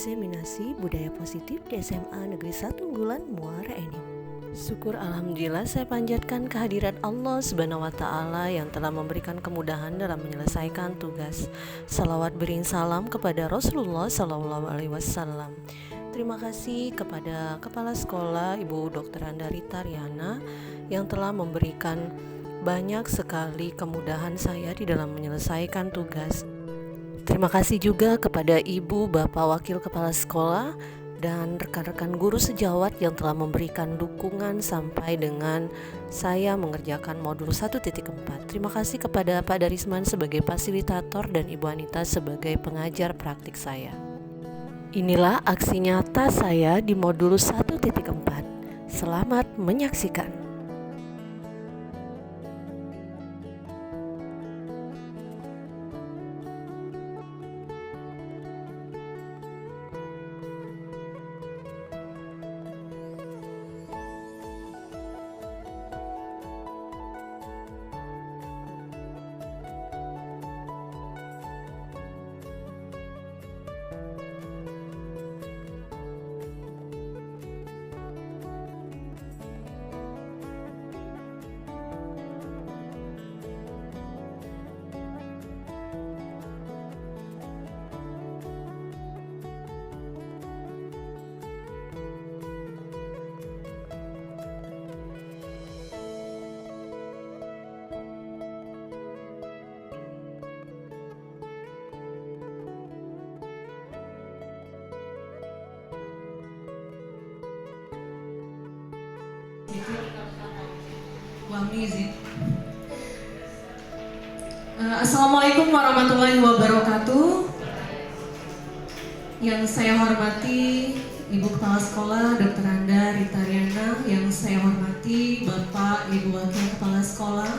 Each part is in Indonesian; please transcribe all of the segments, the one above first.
Diseminasi Budaya Positif di SMA Negeri 1 Unggulan Muara Enim. Syukur alhamdulillah saya panjatkan kehadiran Allah Subhanahu wa taala yang telah memberikan kemudahan dalam menyelesaikan tugas. Salawat bering salam kepada Rasulullah sallallahu alaihi wasallam. Terima kasih kepada Kepala Sekolah Ibu Dr. Andari Tariana yang telah memberikan banyak sekali kemudahan saya di dalam menyelesaikan tugas. Terima kasih juga kepada Ibu, Bapak Wakil Kepala Sekolah, dan rekan-rekan guru sejawat yang telah memberikan dukungan sampai dengan saya mengerjakan modul 1.4. Terima kasih kepada Pak Darisman sebagai fasilitator dan Ibu Anita sebagai pengajar praktik saya. Inilah aksi nyata saya di modul 1.4. Selamat menyaksikan. Assalamualaikum warahmatullahi wabarakatuh. Yang saya hormati Ibu Kepala Sekolah Dr. Andari Tariana, yang saya hormati Bapak Ibu Wakil Kepala Sekolah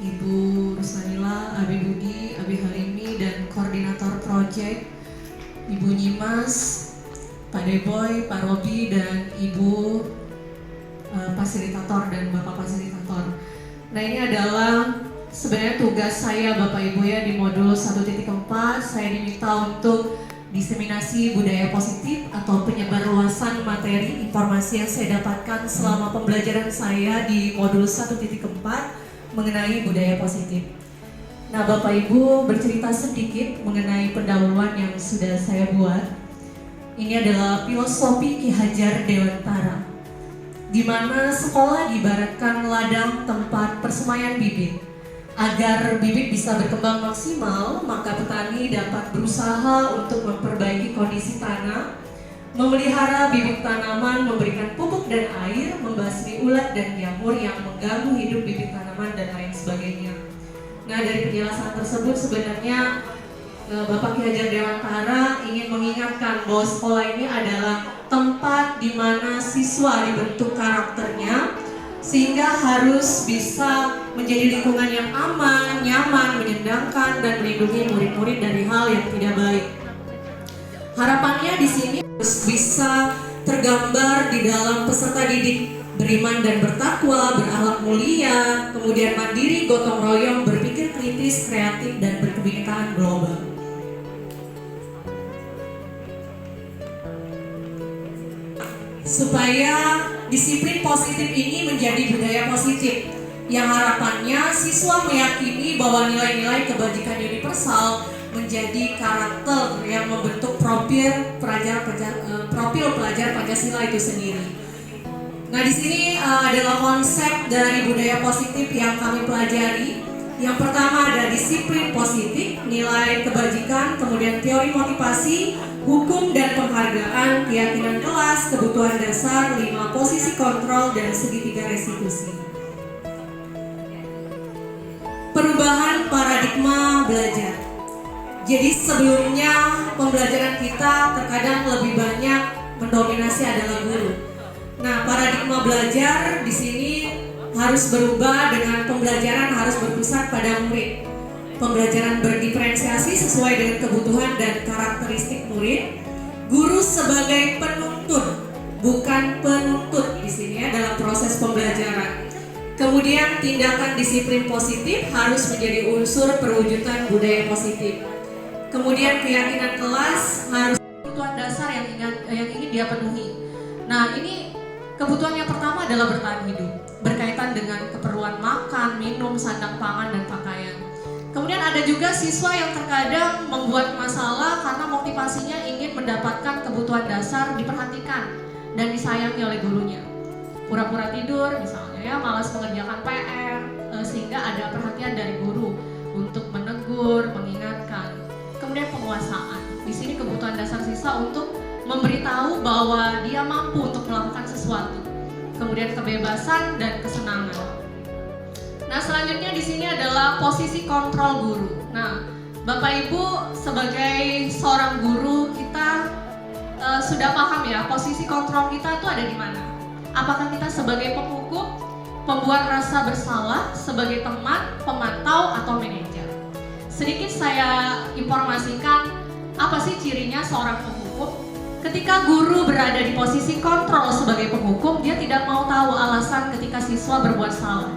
Ibu Ruslanila, Abi Budi, Abi Halimi, dan Koordinator Project Ibu Nyimas, Pak Deboy, Pak Robi, dan Ibu fasilitator dan Bapak fasilitator. Nah, ini adalah sebenarnya tugas saya Bapak Ibu ya di modul 1.4. Saya diminta untuk diseminasi budaya positif atau penyebarluasan materi informasi yang saya dapatkan selama pembelajaran saya di modul 1.4 mengenai budaya positif. Nah, Bapak Ibu bercerita sedikit mengenai pendahuluan yang sudah saya buat. Ini adalah filosofi Ki Hajar Dewantara, di mana sekolah diibaratkan ladang tempat persemaian bibit. Agar bibit bisa berkembang maksimal, maka petani dapat berusaha untuk memperbaiki kondisi tanah, memelihara bibit tanaman, memberikan pupuk dan air, membasmi ulat dan jamur yang mengganggu hidup bibit tanaman dan lain sebagainya. Nah, dari penjelasan tersebut sebenarnya Bapak Ki Hajar Dewantara ingin mengingatkan bahwa sekolah ini adalah tempat di mana siswa dibentuk karakternya sehingga harus bisa menjadi lingkungan yang aman, nyaman, menyenangkan, dan melindungi murid-murid dari hal yang tidak baik. Harapannya di sini harus bisa tergambar di dalam peserta didik beriman dan bertakwa, berakhlak mulia, kemudian mandiri, gotong royong, berpikir kritis, kreatif, dan berkebinekaan global. Supaya disiplin positif ini menjadi budaya positif yang harapannya siswa meyakini bahwa nilai-nilai kebajikan universal menjadi karakter yang membentuk profil pelajar Pancasila itu sendiri. Nah, di sini adalah konsep dari budaya positif yang kami pelajari. Yang pertama ada disiplin positif, nilai kebajikan, kemudian teori motivasi, hukum dan penghargaan, keyakinan kelas, kebutuhan dasar, 5 posisi kontrol, dan segitiga restitusi. Perubahan paradigma belajar. Jadi sebelumnya pembelajaran kita terkadang lebih banyak mendominasi adalah guru. Nah, paradigma belajar di sini harus berubah dengan pembelajaran harus berpusat pada murid. Pembelajaran berdiferensiasi sesuai dengan kebutuhan dan karakteristik murid. Guru sebagai penuntun, bukan penuntut di sini ya dalam proses pembelajaran. Kemudian tindakan disiplin positif harus menjadi unsur perwujudan budaya positif. Kemudian keyakinan kelas harus kebutuhan dasar yang ingin dia penuhi. Nah, ini kebutuhan yang pertama adalah bertahan hidup, berkaitan dengan keperluan makan, minum, sandang pangan, dan pakaian. Kemudian ada juga siswa yang terkadang membuat masalah karena motivasinya ingin mendapatkan kebutuhan dasar diperhatikan dan disayangi oleh gurunya. Pura-pura tidur misalnya ya, malas mengerjakan PR, sehingga ada perhatian dari guru untuk menegur, mengingatkan. Kemudian penguasaan. Di sini kebutuhan dasar siswa untuk memberitahu bahwa dia mampu untuk melakukan sesuatu. Kemudian kebebasan dan kesenangan. Nah, selanjutnya di sini adalah posisi kontrol guru. Nah, Bapak Ibu sebagai seorang guru kita sudah paham ya, posisi kontrol kita itu ada di mana? Apakah kita sebagai penghukum, pembuat rasa bersalah, sebagai teman, pemantau, atau manajer? Sedikit saya informasikan apa sih cirinya seorang penghukum. Ketika guru berada di posisi kontrol sebagai penghukum, dia tidak mau tahu alasan ketika siswa berbuat salah.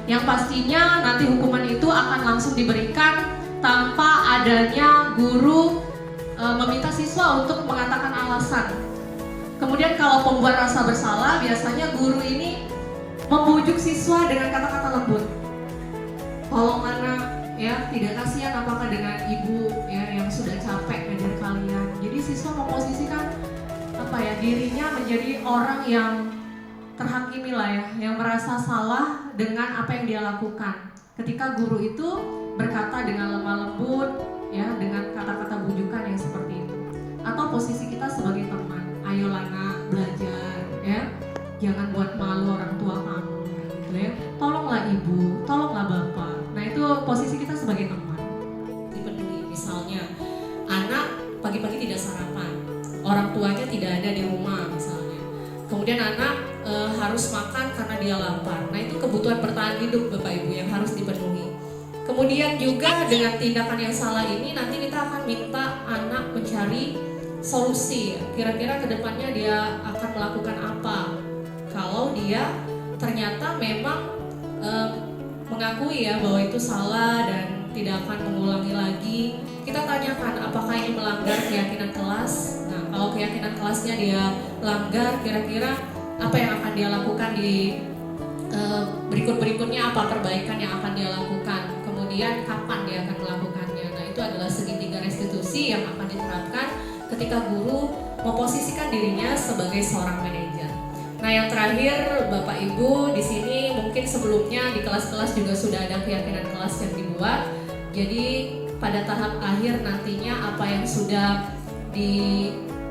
Yang pastinya nanti hukuman itu akan langsung diberikan tanpa adanya guru meminta siswa untuk mengatakan alasan. Kemudian kalau pembuat rasa bersalah, biasanya guru ini membujuk siswa dengan kata-kata lembut. Tolong anak, ya, tidak kasihan apakah dengan ibu ya yang sudah capek ngajar kalian. Jadi siswa memposisikan dirinya menjadi orang yang terhakimi lah ya, yang merasa salah dengan apa yang dia lakukan. Ketika guru itu berkata dengan lemah lembut, ya, dengan kata-kata bujukan yang seperti itu. Atau posisi kita sebagai teman, ayolah nak, belajar, ya, jangan buat malu orang tua kamu, gitu ya. Tolonglah ibu, tolonglah bapak. Nah, itu posisi kita sebagai teman. Dipenuhi, misalnya anak pagi-pagi tidak sarapan, orang tuanya tidak ada di rumah misalnya. Kemudian anak harus makan karena dia lapar. Nah, itu kebutuhan bertahan hidup Bapak Ibu yang harus dipenuhi. Kemudian juga dengan tindakan yang salah ini nanti kita akan minta anak mencari solusi. Kira-kira kedepannya dia akan melakukan apa kalau dia ternyata memang mengakui ya bahwa itu salah dan tidak akan mengulangi lagi. Kita tanyakan apakah ini melanggar keyakinan kelas. Nah, kalau keyakinan kelasnya dia langgar, kira-kira apa yang akan dia lakukan di berikut-berikutnya, apa perbaikan yang akan dia lakukan, kemudian kapan dia akan melakukannya. Nah, itu adalah segitiga restitusi yang akan diterapkan ketika guru memposisikan dirinya sebagai seorang manajer. Nah, yang terakhir Bapak Ibu di sini mungkin sebelumnya di kelas-kelas juga sudah ada keyakinan kelas yang dibuat. Jadi pada tahap akhir nantinya apa yang sudah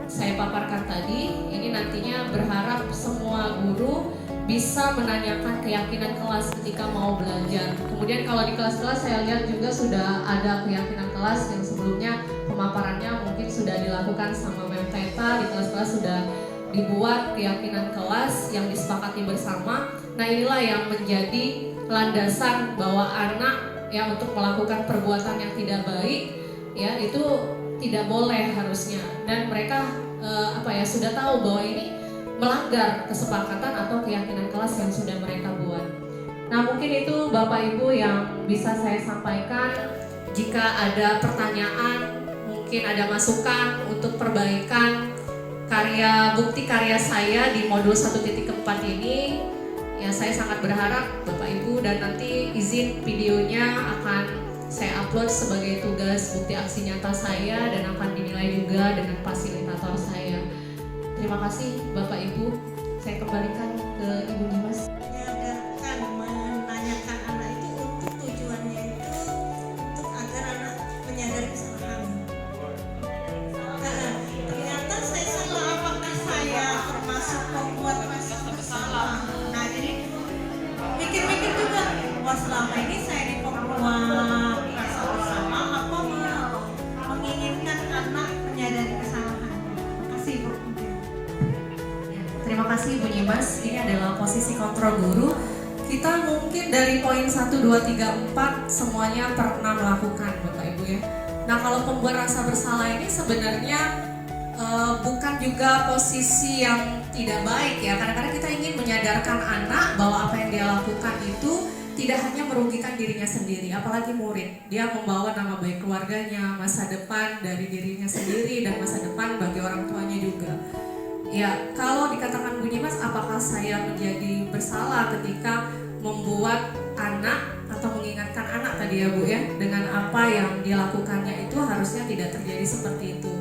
saya paparkan tadi, ini nantinya berharap semua guru bisa menanyakan keyakinan kelas ketika mau belajar. Kemudian kalau di kelas-kelas saya lihat juga sudah ada keyakinan kelas yang sebelumnya pemaparannya mungkin sudah dilakukan sama Mem Teta. Di kelas-kelas sudah dibuat keyakinan kelas yang disepakati bersama. Nah, inilah yang menjadi landasan bahwa anak ya untuk melakukan perbuatan yang tidak baik ya itu tidak boleh harusnya, dan mereka sudah tahu bahwa ini melanggar kesepakatan atau keyakinan kelas yang sudah mereka buat. Nah, mungkin itu Bapak Ibu yang bisa saya sampaikan. Jika ada pertanyaan, mungkin ada masukan untuk perbaikan bukti karya saya di modul 1.4 ini, ya saya sangat berharap Bapak Ibu, dan nanti izin videonya akan saya upload sebagai tugas bukti aksi nyata saya dan akan dinilai juga dengan fasilitator saya. Terima kasih Bapak Ibu. Saya kembalikan ke Ibu Dimas. Menyadarkan, menanyakan anak itu untuk tujuannya itu untuk agar anak menyadari kesalahan. Ternyata saya salah. Apakah saya termasuk pembuat rasa bersalah? Nah, jadi mikir-mikir juga. Wah, selama ini saya di pembuat rasa bersalah apa menginginkan anak menyadari kesalahan. Terima kasih Bu. Terima kasih Bu Dimas. Ini adalah posisi kontrol guru. Kita mungkin dari poin 1, 2, 3, 4 semuanya pernah melakukan Bapak Ibu ya. Nah, kalau pembuat rasa bersalah ini sebenarnya bukan juga posisi yang tidak baik ya. Kadang-kadang kita ingin menyadarkan anak bahwa apa yang dia lakukan itu tidak hanya merugikan dirinya sendiri, apalagi murid. Dia membawa nama baik keluarganya, masa depan dari dirinya sendiri, dan masa depan bagi orang tuanya juga. Ya, kalau dikatakan Bunyi Mas, apakah saya menjadi bersalah ketika membuat anak atau mengingatkan anak tadi ya Bu ya, dengan apa yang dilakukannya itu harusnya tidak terjadi seperti itu.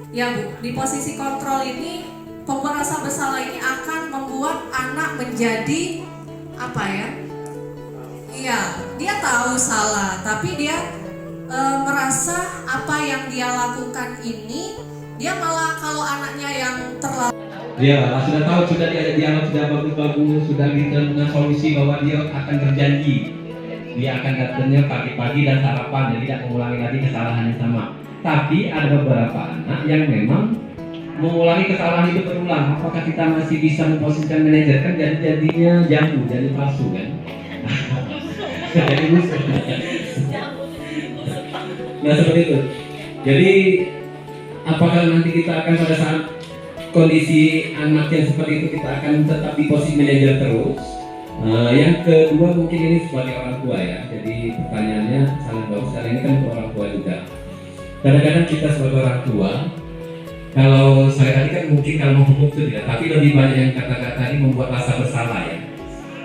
Ya Bu, di posisi kontrol ini, pembuat rasa bersalah ini akan membuat anak menjadi apa ya? Iya, dia tahu salah, tapi dia merasa apa yang dia lakukan ini, dia malah kalau anaknya yang terlalu ya sudah tahu, sudah diajak dialog, sudah bagus-bagus, sudah dengan solusi bahwa dia akan berjanji dia akan datangnya pagi-pagi dan sarapan dan tidak mengulangi lagi kesalahan yang sama. Tapi ada beberapa anak yang memang mengulangi kesalahan itu berulang. Apakah kita masih bisa memposisikan manajer? Kan jadinya jamu, jadi palsu kan? Jadi musuh. Nah seperti itu. Jadi apakah nanti kita akan pada saat kondisi anak yang seperti itu kita akan tetap di posisi manajer terus? Yang kedua mungkin ini sebagai orang tua ya. Jadi pertanyaannya sangat bagus karena ini kan untuk orang tua juga. Kadang-kadang kita sebagai orang tua, kalau saya tadi kan mungkin kalau menghukum itu tidak, tapi lebih banyak yang kata-kata tadi membuat rasa bersalah ya.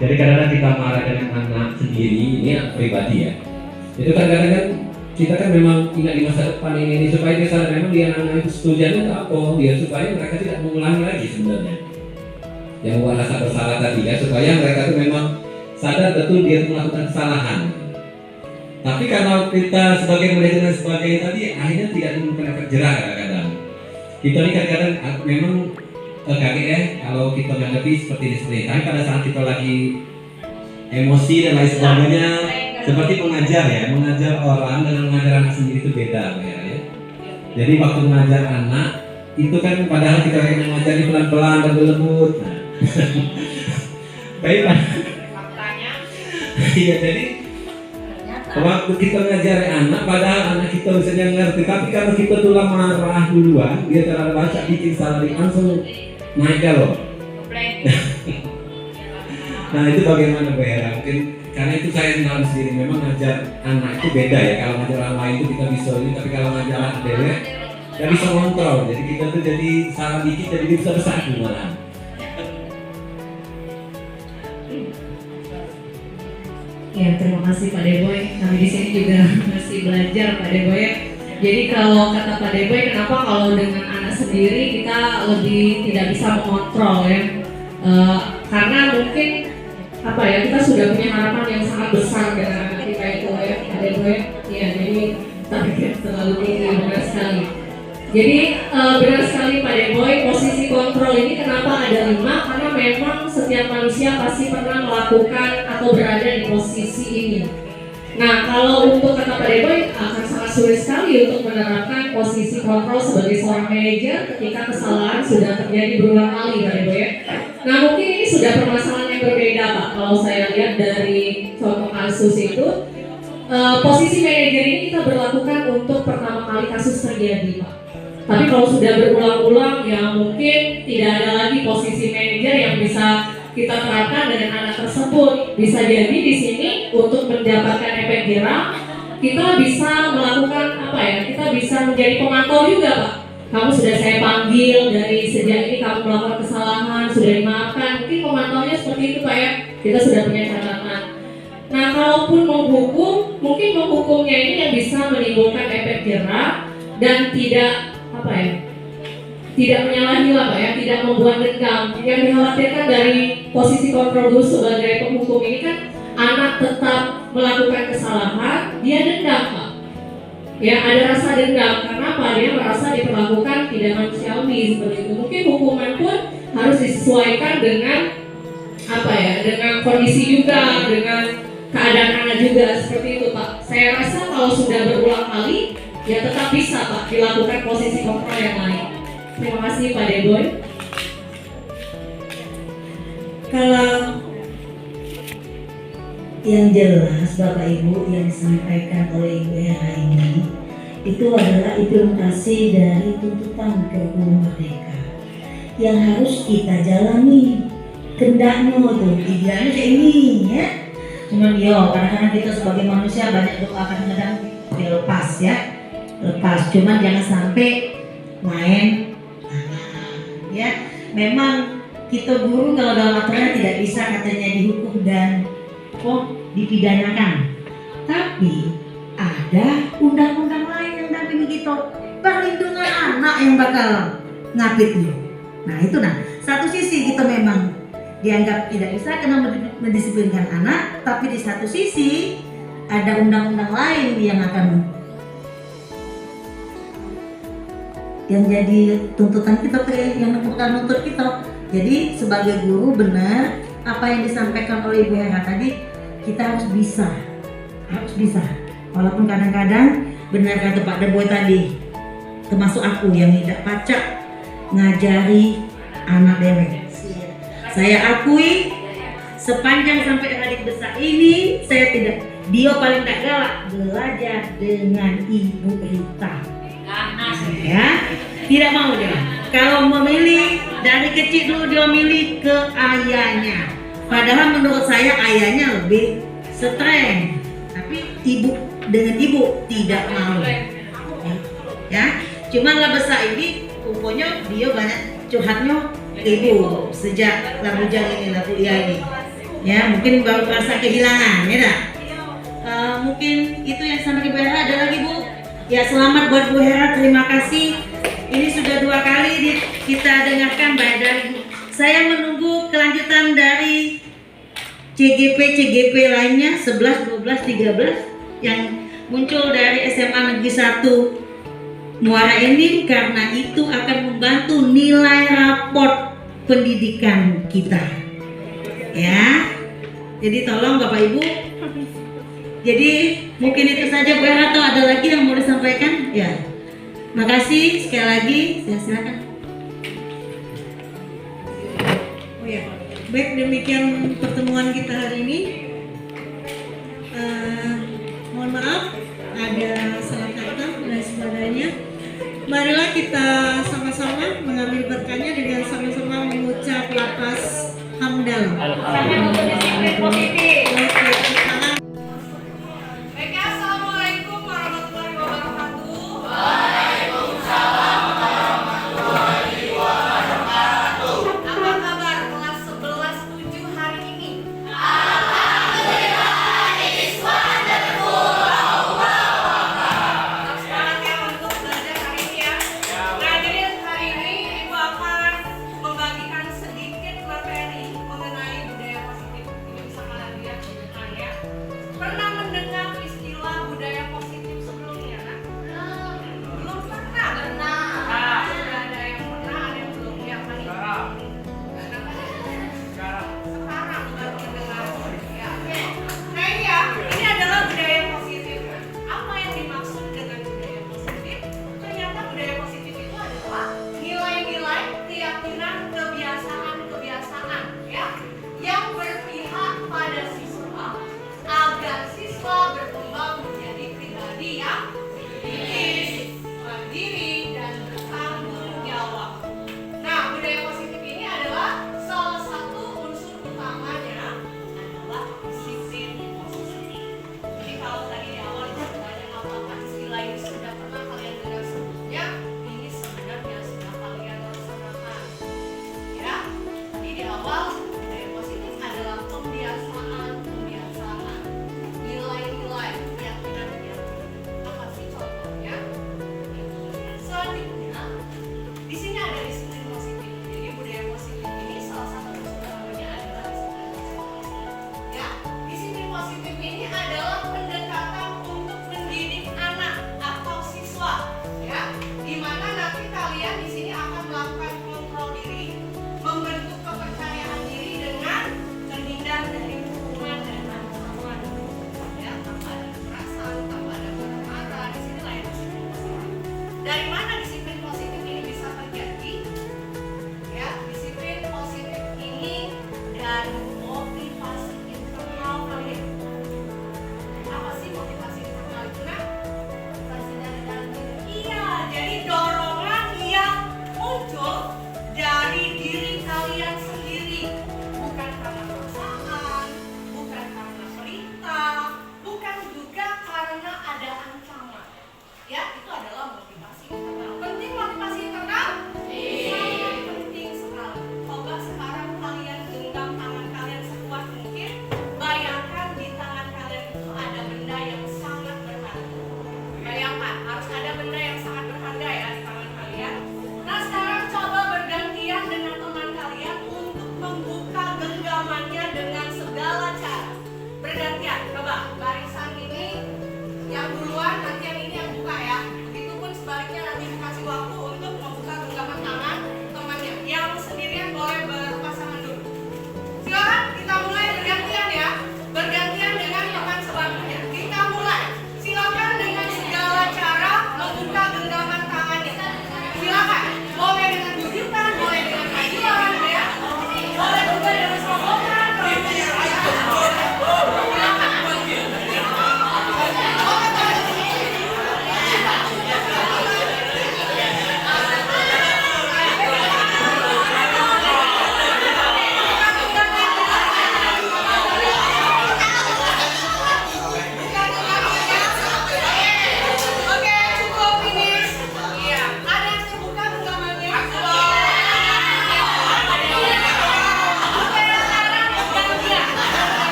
Jadi kadang-kadang kita marah dengan anak sendiri, ini pribadi ya. Itu kadang-kadang kan kita kan memang ingat di masa depan ini supaya dia sadar memang dia anak itu tujuannya apa dia supaya mereka tidak mengulangi lagi sebenarnya. Yang membuat rasa bersalah tadi ya, supaya mereka itu memang sadar betul dia melakukan kesalahan. Tapi kalau kita sebagai manajer dan sebagainya tadi akhirnya tidak menemukan efek jerah kadang-kadang. Kita ini kadang-kadang memang kaget ya kalau kita menghadapi seperti ini. Tapi pada saat kita lagi emosi dan lain sebagainya, seperti mengajar ya, mengajar orang dengan mengajar anak sendiri itu beda ya. Jadi waktu mengajar anak itu kan padahal kita ingin mengajari pelan-pelan dan lembut. Baik Pak. Iya jadi waktu kita ngajar anak, padahal anak kita misalnya ngerti, tapi kalau kita tuh marah duluan, dia terlalu baca bikin salah langsung naik loh. Nah itu bagaimana Bu Hera? Mungkin karena itu saya kenal sendiri, memang ngajar anak itu beda ya. Kalau ngajar orang lain itu kita bisa ini, tapi kalau ngajar anak dewek nggak bisa kontrol. Jadi kita tuh jadi salah dikit, jadi dia bisa besar malah. Ya, terima kasih Pak Deboy. Kami di sini juga masih belajar Pak Deboy. Jadi kalau kata Pak Deboy, kenapa kalau dengan anak sendiri kita lebih tidak bisa mengontrol ya? Karena mungkin apa ya, kita sudah punya harapan yang sangat besar dengan anak kita itu ya Pak Deboy. Ya, jadi target terlalu tinggi, benar sekali. Jadi benar sekali Pak Deboy, posisi kontrol ini kenapa ada 5? Karena memang setiap manusia pasti pernah melakukan atau berada di posisi ini. Nah kalau untuk kata Pak Deboy akan sangat sulit sekali untuk menerapkan posisi kontrol sebagai seorang manajer ketika kesalahan sudah terjadi berulang kali Pak Deboy. Nah mungkin ini sudah permasalahan yang berbeda Pak. Kalau saya lihat dari contoh kasus itu, posisi manajer ini kita berlakukan untuk pertama kali kasus terjadi Pak. Tapi kalau sudah berulang-ulang ya mungkin tidak ada lagi posisi manajer yang bisa kita terapkan dengan anak tersebut. Bisa jadi di sini untuk mendapatkan efek jerah kita bisa melakukan apa ya? Kita bisa menjadi pemantau juga Pak. Kamu sudah saya panggil dari sejak ini kamu melakukan kesalahan sudah dimaafkan. Mungkin pemantaunya seperti itu Pak ya. Kita sudah punya catatan. Nah kalaupun menghukum, mungkin menghukumnya ini yang bisa menimbulkan efek jerah dan tidak apa ya, tidak menyalahi lah Pak ya, tidak membuat dendam. Yang dikhawatirkan dari posisi kontrol dulu sebagai penghukum ini kan anak tetap melakukan kesalahan, dia dendam Pak. Ya ada rasa dendam, karena apa? Dia merasa diperlakukan tidak manusiawi seperti itu. Mungkin hukuman pun harus disesuaikan dengan apa ya, dengan kondisi juga, dengan keadaan anak juga seperti itu Pak. Saya rasa kalau sudah berulang kali ya tetap bisa Pak dilakukan posisi kontrol yang lain. Terima kasih Pak Deboy. Kalau yang jelas Bapak Ibu yang disampaikan oleh Ibu Hera ini itu adalah implementasi dari tuntutan kurikulum merdeka yang harus kita jalani. Kendaknya tuh dibilangnya kayak ini ya, Cuman kadang-kadang kita sebagai manusia banyak doa, kadang-kadang dia lepas ya, lepas. Cuman jangan sampai main ya. Memang kita guru kalau dalam aturan tidak bisa katanya dihukum dan dipidanakan. Tapi ada undang-undang lain yang dampingi kita, perlindungan anak yang bakal ngapit lu. Nah itu satu sisi kita memang dianggap tidak bisa karena mendisiplinkan anak, tapi di satu sisi ada undang-undang lain yang jadi tuntutan kita, yang bukan nuntut kita. Jadi sebagai guru benar apa yang disampaikan oleh Ibu Hera tadi, kita harus bisa. Walaupun kadang-kadang benar kata Pak Deboy tadi, termasuk aku yang tidak pacak ngajari anak dewek. Saya akui sepanjang sampai adik besar ini dia paling tak galak belajar dengan Ibu Rita. Ya, tidak mau dia. Kalau memilih dari kecil dulu dia milih ke ayahnya. Padahal menurut saya ayahnya lebih strength, tapi dengan ibu tidak mau. Ya, cuman lah besar ini pokoknya dia banyak curhatnya ke ibu sejak Labujang ini, kuliah ini. Ya, mungkin baru merasa kehilangan, ya dah. Mungkin itu yang sampai Ibu Hera. Ada lagi Bu? Ya, selamat buat Bu Hera, terima kasih. Ini sudah 2 kali kita dengarkan baik dari Bu. Saya menunggu kelanjutan dari CGP lainnya 11, 12, 13 yang muncul dari SMA Negeri 1 Muara Enim, karena itu akan membantu nilai raport pendidikan kita. Ya. Jadi tolong Bapak Ibu. Jadi mungkin itu saja Bu Hera, atau ada lagi yang mau disampaikan? Ya. Makasih sekali lagi, saya silakan. Oh ya, baik, demikian pertemuan kita hari ini. Mohon maaf ada salah kata dan sebagainya. Marilah kita sama-sama mengambil berkahnya dengan sama-sama mengucap lafaz hamdalah. Assalamualaikum warahmatullahi wabarakatuh. Apa kabar kelas 11-7 hari ini? Tetap semangat ya untuk belajar hari ini ya. Nah, jadi hari ini Ibu akan membagikan sedikit materi mengenai budaya positif. Ini bisa kalian lihat di depan ya.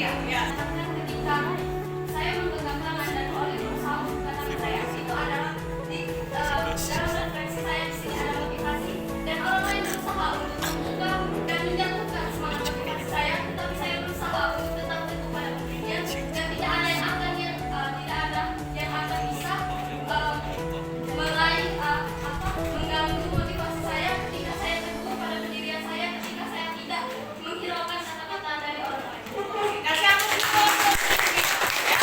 Iya. Ketika saya menggenggam tangan dan Oli berusaha membuka tangan saya, itu adalah dalam refleksi saya di sini ada motivasi, dan orang lain berusaha untuk membuka dan menjatuhkan semangat motivasi saya, tetapi saya berusaha untuk tetap teguh pada pendirian, dan tidak ada yang akan bisa meraih mengganggu motivasi saya ketika saya teguh pada pendirian saya, ketika saya tidak menghiraukan kata-kata dari orang lain. Kasih aku ya.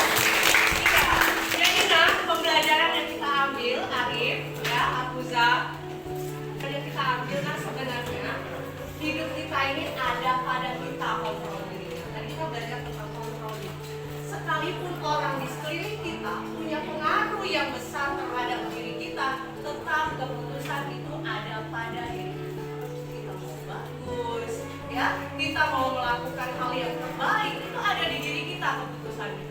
Jadi pembelajaran yang kita ambil, Arif, ya, Abuza, yang kita ambil kan sebenarnya hidup kita ini ada pada kita kontrol dirinya. Tadi kita belajar tentang kontrol diri. Sekalipun orang di sekeliling kita punya pengaruh yang besar terhadap diri kita, tetap keputusan itu ada pada diri kita. Kita mau bagus, ya, kita mau melakukan hal yang terbaik, itu ada di diri kita keputusannya.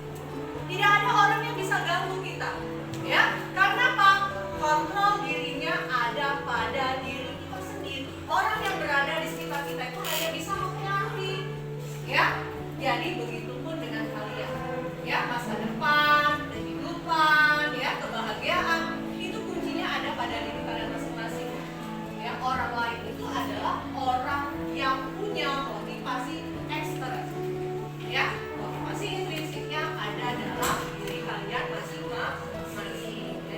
Tidak ada orang yang bisa ganggu kita, ya, karena apa? Kontrol dirinya ada pada diri kita sendiri. Orang yang berada di sekitar kita itu hanya bisa mempengaruhi, ya. Jadi begitupun dengan kalian, ya, masa depan, kehidupan, ya, kebahagiaan, itu kuncinya ada pada diri kalian masing-masing. Ya, orang lain itu adalah orang yang punya motivasi eksternal, ya, motivasi intrinsiknya ada dalam diri kalian masing-masing.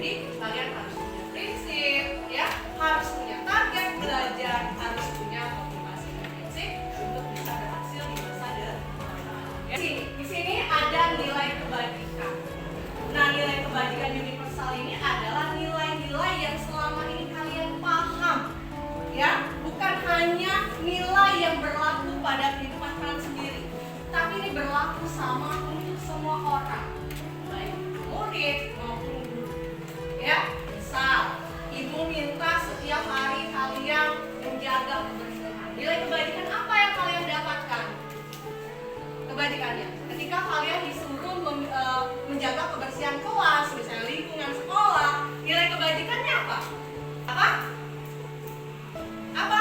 Jadi kalian harus punya prinsip, ya, harus punya target belajar, harus punya motivasi intrinsik untuk bisa berhasil di masa depan. Ya, di sini ada nilai kebajikan. Nah, nilai kebajikan universal ini adalah nilai-nilai yang selama ini kalian paham, ya, bukan hanya nilai yang berlaku pada kehidupan kalian sendiri, tapi ini berlaku sama untuk semua orang, baik murid maupun guru. Ya, misal ibu minta setiap hari kalian menjaga kebersihan. Nilai kebajikan apa yang kalian dapatkan? Kebajikannya, ketika kalian disuruh menjaga kebersihan kelas, misalnya lingkungan sekolah, nilai kebajikannya apa? Apa?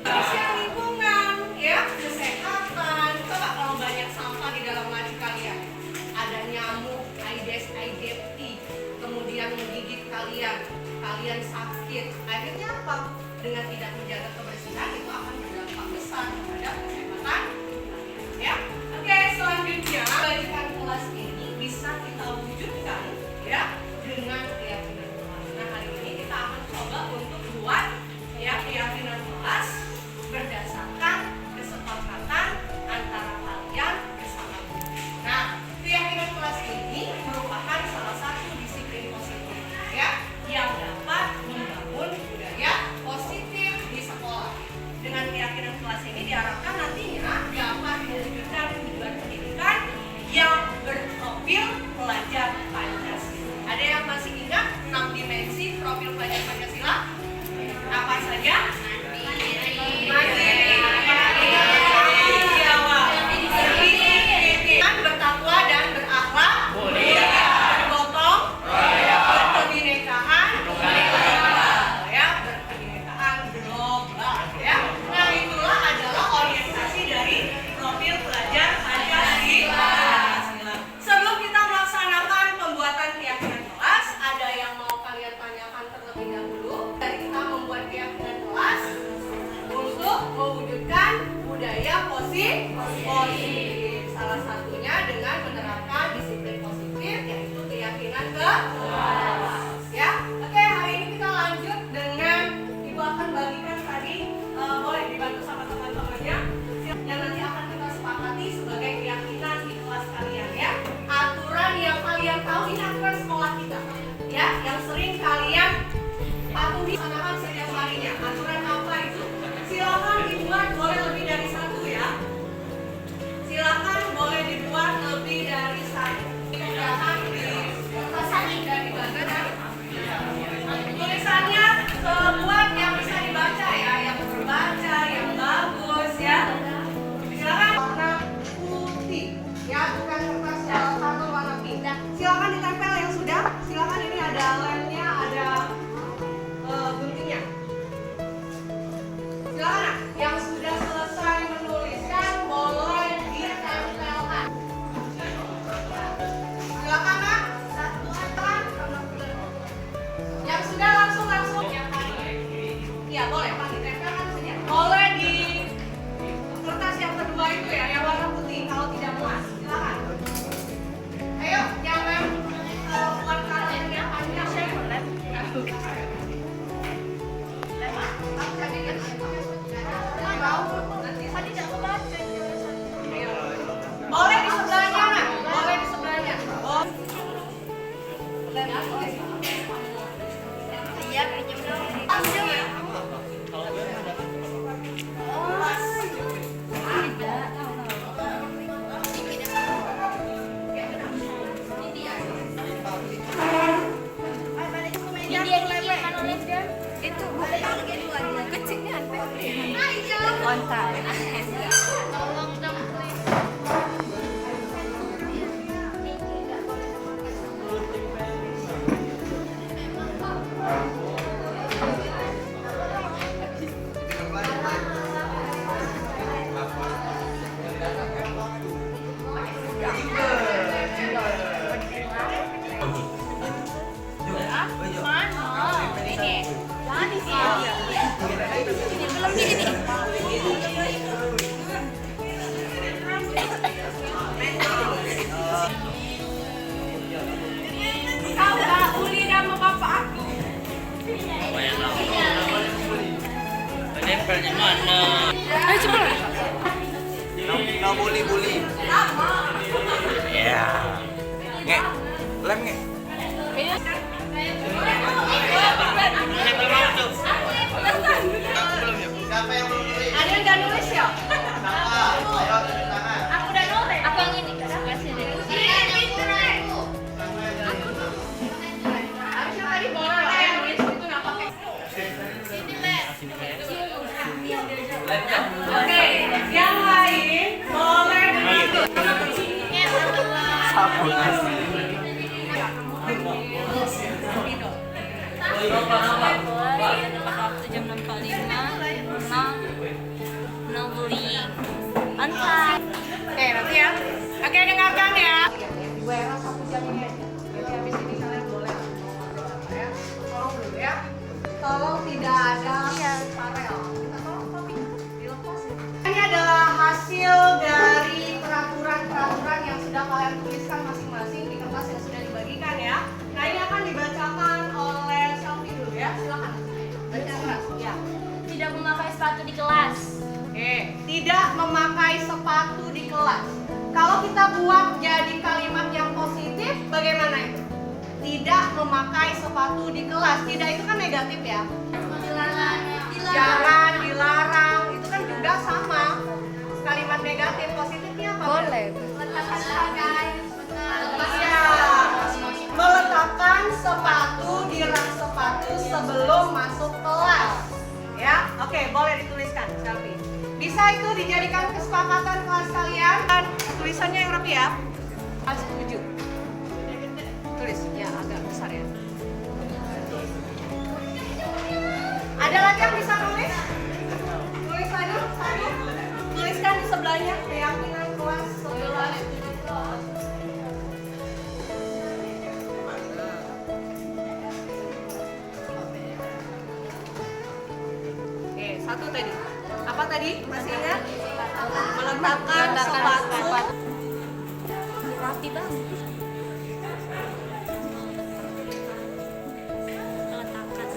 Kebersihan lingkungan, ya, kesehatan. Coba kalau banyak sampah di dalam laci kalian, ada nyamuk, Aedes aegypti, kemudian menggigit kalian sakit. Akhirnya apa? Dengan tidak menjaga kebersihan itu akan berdampak besar terhadap kesehatan kalian, ya. Oke, selanjutnya kebajikan kelas ini bisa kita wujudkan, ya, dengan keyakinan kelas. Nah, hari ini kita akan coba untuk buat, ya, keyakinan kelas. bully. Ya. Nge. Lem nge. Ada yang nggak nulis ya? Aku udah nulis. Aku yang ini. Kasih deh. Harusnya tadi boleh yang nulis itu nggak pakai. Sini Les. Oke, yang lain boleh duduk. Sapu nasi. Waktu jam 6.45 no bullying. Antar. Oke, nanti ya. Oke, dengarkan ya. Di WA 1 jam ini. Jadi habis ini kalian boleh ya. Tolong dulu ya. Tolong tidak ada parel. Kita tolong kopi dilepas. Ini adalah hasil dari peraturan-peraturan yang sudah kalian tuliskan masing-masing di kertas yang sudah dibagikan ya. Nah, ini akan dibacakan oleh Selfie dulu ya. Silakan. Baca keras. Ya. Tidak memakai sepatu di kelas. Oke, tidak memakai sepatu di kelas. Kalau kita buat jadi kalimat yang positif, bagaimana itu? Tidak memakai sepatu di kelas. Tidak itu kan negatif ya. Jangan, dilarang, itu kan juga sama. Kalimat negatif, positifnya apa? Boleh. Meletakkan sepatu di rak sepatu sebelum masuk kelas. Ya, oke, boleh dituliskan, Selfie. Bisa itu dijadikan kesepakatan kelas kalian. Dan tulisannya yang rapi ya. Setuju. Tulis, ya agak besar ya. Ada lagi yang bisa nulis? Tulis lagi, satu. Tuliskan di sebelahnya keyakinan kelas 11. Oke, satu tadi. Apa tadi? Masih ingat? Meletakkan sepatu. Rapi banget. Meletakkan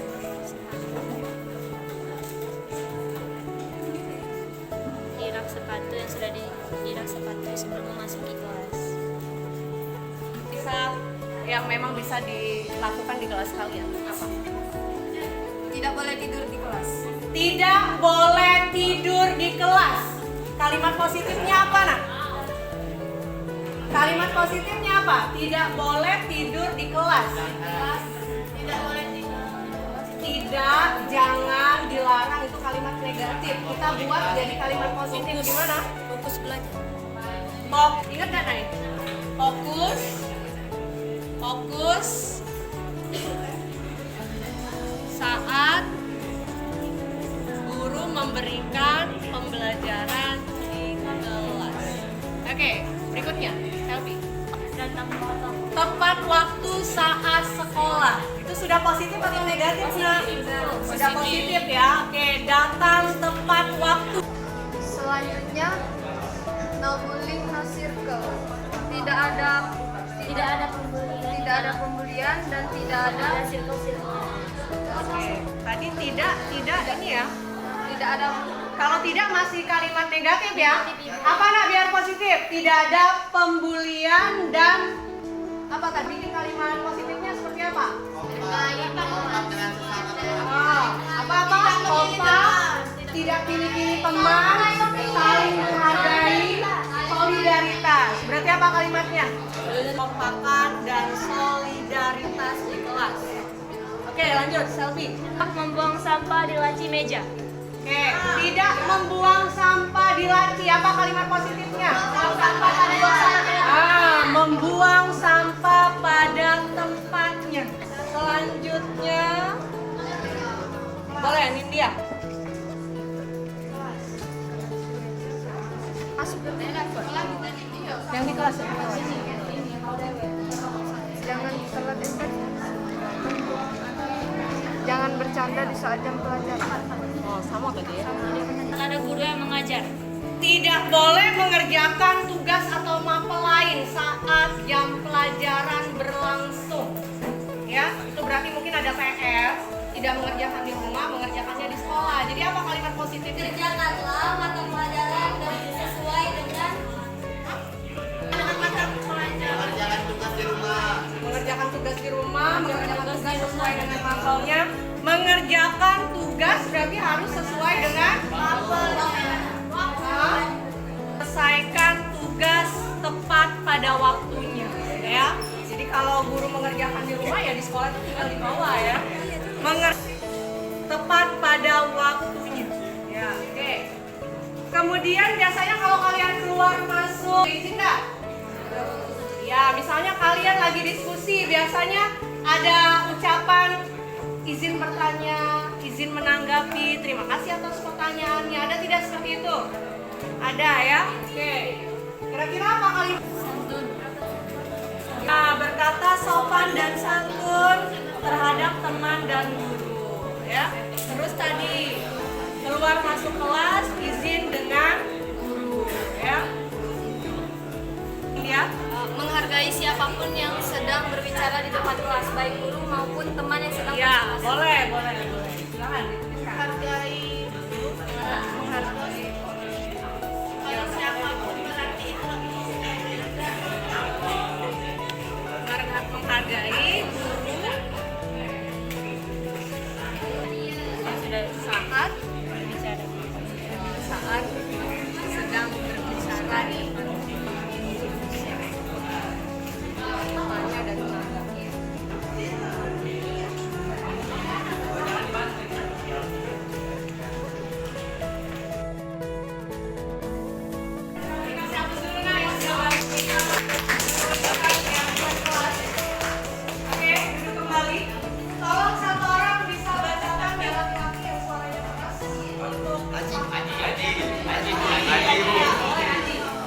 di rak sepatu yang sudah di rak sepatu sebelum memasuki kelas. Bisa yang memang bisa dilakukan di kelas kalian. Apa? Tidak boleh tidur di kelas. Tidak boleh tidur di kelas. Kalimat positifnya apa, Nak? Kalimat positifnya apa? Tidak boleh tidur di kelas. Tidak boleh tidur. Tidak, jangan, dilarang, itu kalimat negatif. Kita buat jadi kalimat positif. Gimana? Fokus belajar. Ingat gak, Nay? Fokus. Saat guru memberikan pembelajaran di kelas. Oke, berikutnya, Selfie. Datang waktu. Tepat waktu saat sekolah. Itu sudah positif atau negatif, Nak? Sudah positif ya. Oke, datang tepat waktu. Selanjutnya, no bullying, no circle. Tidak ada pembulian dan tidak ada Circle-circle. Oke, tadi tidak ini ya. tidak ada Kalau tidak masih kalimat negatif ya. Apa, Nak, biar positif? Tidak ada pembulian dan apa tadi bikin kalimat positifnya seperti apa? Apa? Kompak, tidak pilih-pilih teman, saling menghargai, solidaritas. Berarti apa kalimatnya? Kompakan dan solidaritas di kelas. Oke, lanjut, Selfie. Membuang sampah di laci meja. Oke, tidak membuang sampah di laci. Apa kalimat positifnya? Membuang sampah pada tempatnya. Selanjutnya, boleh Nindya. masuk ke Yang di kelas ya? jangan bercanda di saat jam pelajaran. Oh, sama tadi ya. Ada guru yang mengajar. Tidak boleh mengerjakan tugas atau mapel lain saat jam pelajaran berlangsung. Ya, itu berarti mungkin ada PR, tidak mengerjakan di rumah, mengerjakannya di sekolah. Jadi apa kalimat positifnya? Kerjakanlah mata pelajaran dan sesuai dengan Contohnya mengerjakan tugas berarti harus sesuai dengan selesaikan tugas tepat pada waktunya ya. Jadi kalau guru mengerjakan di rumah ya di sekolah itu tinggal dibawa ya. Tepat pada waktunya. Ya, oke. Kemudian biasanya kalau kalian keluar masuk izin nggak? Ya, misalnya kalian lagi diskusi, biasanya ada ucapan izin bertanya, izin menanggapi, terima kasih atas pertanyaannya. Ada tidak seperti itu? Ada ya? Oke. Kira-kira apa kalimat? Nah, berkata sopan dan santun terhadap teman dan guru ya. Terus tadi keluar masuk kelas izin dengan guru ya. Ya. Menghargai siapapun yang sedang berbicara di depan kelas, baik guru maupun teman yang sedang Ya, berbicara. boleh. Silakan. Menghargai kalau siapapun berarti itu menghargai guru yang sudah saat sedang berbicara di depannya dan menanggapi. Oke, duduk kembali. Tolong satu orang bisa bacakan ya laki-laki yang suaranya keras untuk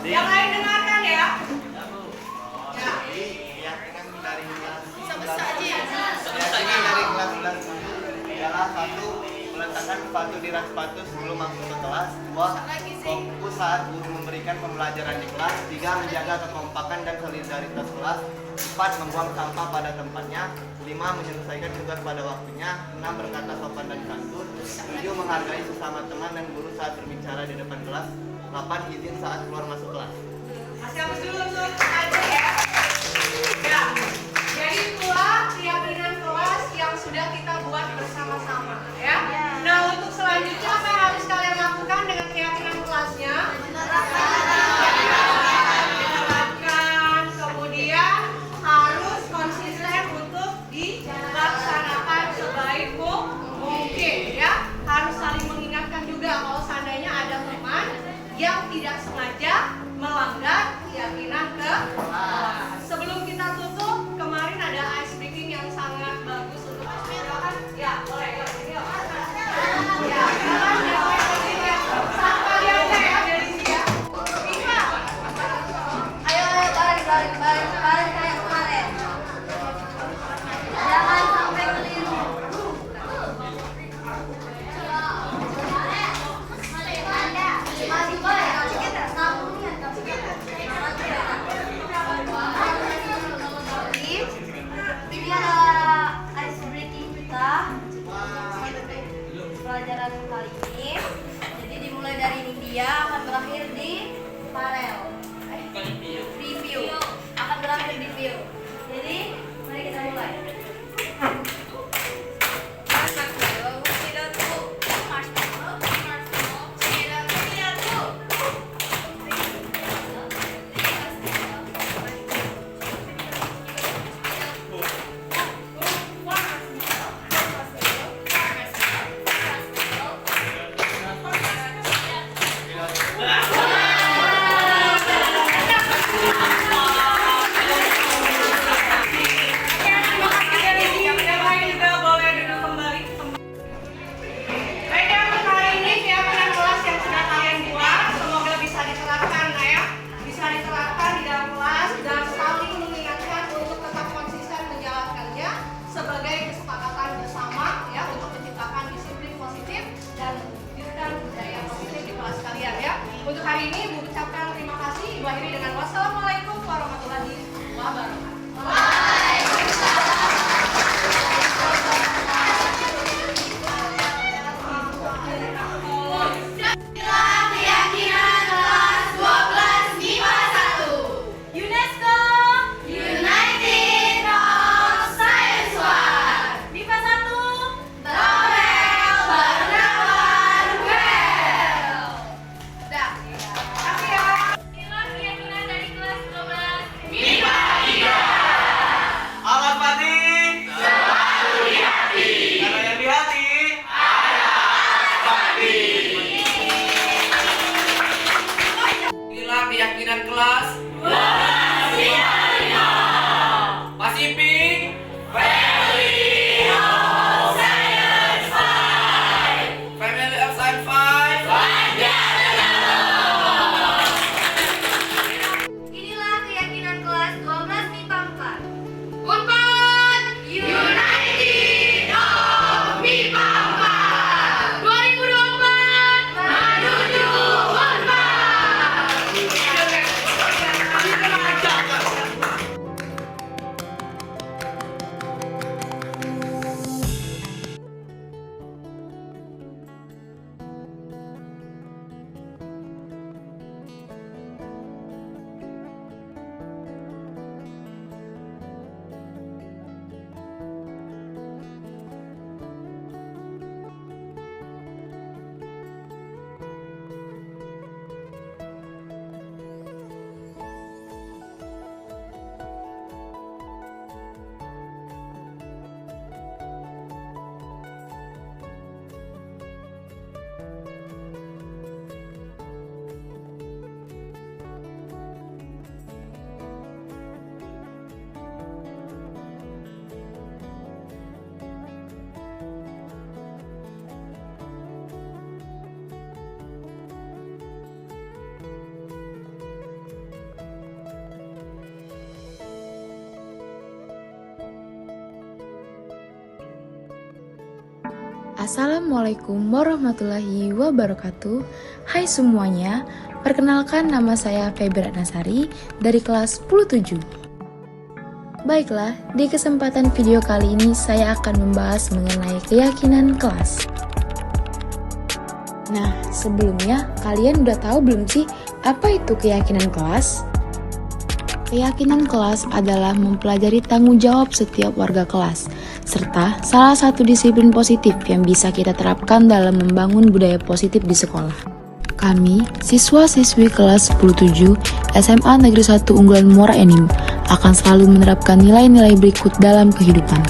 yang lain dengarkan ya. Dari kelas adalah satu, meletakkan sepatu di rak sepatu sebelum masuk ke kelas. Dua, fokus saat guru memberikan pembelajaran di kelas. Tiga, menjaga kekompakan dan solidaritas kelas. Empat, membuang sampah pada tempatnya. Lima, menyelesaikan tugas pada waktunya. Enam, berkata sopan dan santun. Tujuh, menghargai sesama teman dan guru saat berbicara di depan kelas. 8, izin saat keluar masuk kelas. Masih hapus dulu untuk aja ya. Ya, jadi itulah keyakinan kelas yang sudah kita buat bersama-sama ya. Nah, untuk selanjutnya apa yang harus kalian lakukan dengan keyakinan kelasnya? Diterapkan, kemudian harus konsisten untuk dilaksanakan sebaik mungkin ya. Harus saling mengingatkan juga kalau seandainya ada teman yang tidak sengaja melanggar keyakinan kelas. Sebelum kita tutup, kemarin ada ice breaking yang sangat bagus untuk silakan. Ya, boleh. Ya, silakan ya. Satu kali aja ya dari sini ya. Bisa. Ayo balik kayak kemarin. Jangan sampai keliru. Masih boleh. Ini adalah ice breaking kita pelajaran kali ini. Jadi dimulai dari India akan berakhir di panel review. Akan berakhir di view. Jadi mari kita mulai. Untuk hari ini Ibu ucapkan terima kasih. Ibu akhiri dengan wassalamualaikum warahmatullahi wabarakatuh. Keyakinan kelas 12 MIPA 1 UNESCO United of Science One MIPA 1 keyakinan kelas? Pasifik Family of Science 5. Family of Science 5. Inilah keyakinan kelas 12 MIPA 4. Unpad United of MIPA 4. 2024 menuju Unpad. Assalamualaikum warahmatullahi wabarakatuh. Hai semuanya, perkenalkan nama saya Febri Nasari dari kelas 10-7. Baiklah, di kesempatan video kali ini saya akan membahas mengenai keyakinan kelas. Nah, sebelumnya kalian udah tahu belum sih apa itu keyakinan kelas? Keyakinan kelas adalah mempelajari tanggung jawab setiap warga kelas, serta salah satu disiplin positif yang bisa kita terapkan dalam membangun budaya positif di sekolah. Kami, siswa-siswi kelas 10-7 SMA Negeri 1 Unggulan Muara Enim, akan selalu menerapkan nilai-nilai berikut dalam kehidupan.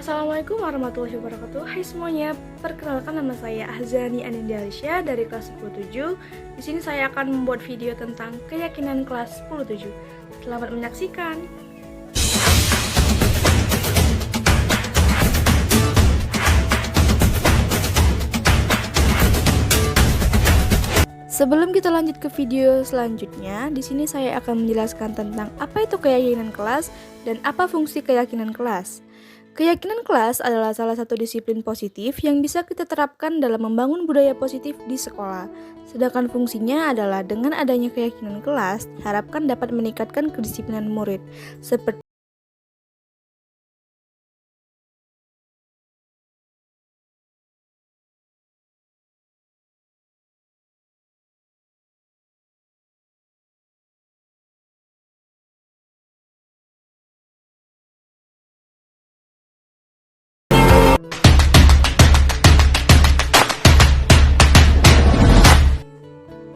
Assalamualaikum warahmatullahi wabarakatuh. Hai semuanya, perkenalkan nama saya Ahzani Anindya Alicia dari kelas 10-7. Di sini saya akan membuat video tentang keyakinan kelas 10-7. Selamat menyaksikan. Sebelum kita lanjut ke video selanjutnya, di sini saya akan menjelaskan tentang apa itu keyakinan kelas dan apa fungsi keyakinan kelas. Keyakinan kelas adalah salah satu disiplin positif yang bisa kita terapkan dalam membangun budaya positif di sekolah. Sedangkan fungsinya adalah dengan adanya keyakinan kelas, diharapkan dapat meningkatkan kedisiplinan murid, seperti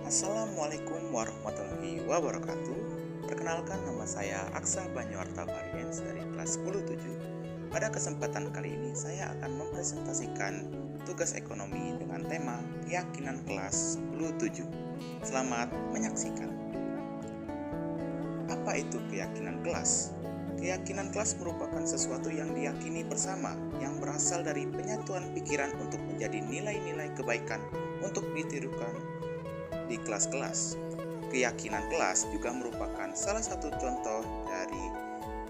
Assalamualaikum warahmatullahi wabarakatuh. Perkenalkan nama saya Aksa Banyuarta Variens dari kelas 10-7. Pada kesempatan kali ini saya akan mempresentasikan tugas ekonomi dengan tema keyakinan kelas 10-7. Selamat menyaksikan. Apa itu keyakinan kelas? Keyakinan kelas merupakan sesuatu yang diyakini bersama, yang berasal dari penyatuan pikiran untuk menjadi nilai-nilai kebaikan untuk ditirukan di kelas-kelas. Keyakinan kelas juga merupakan salah satu contoh dari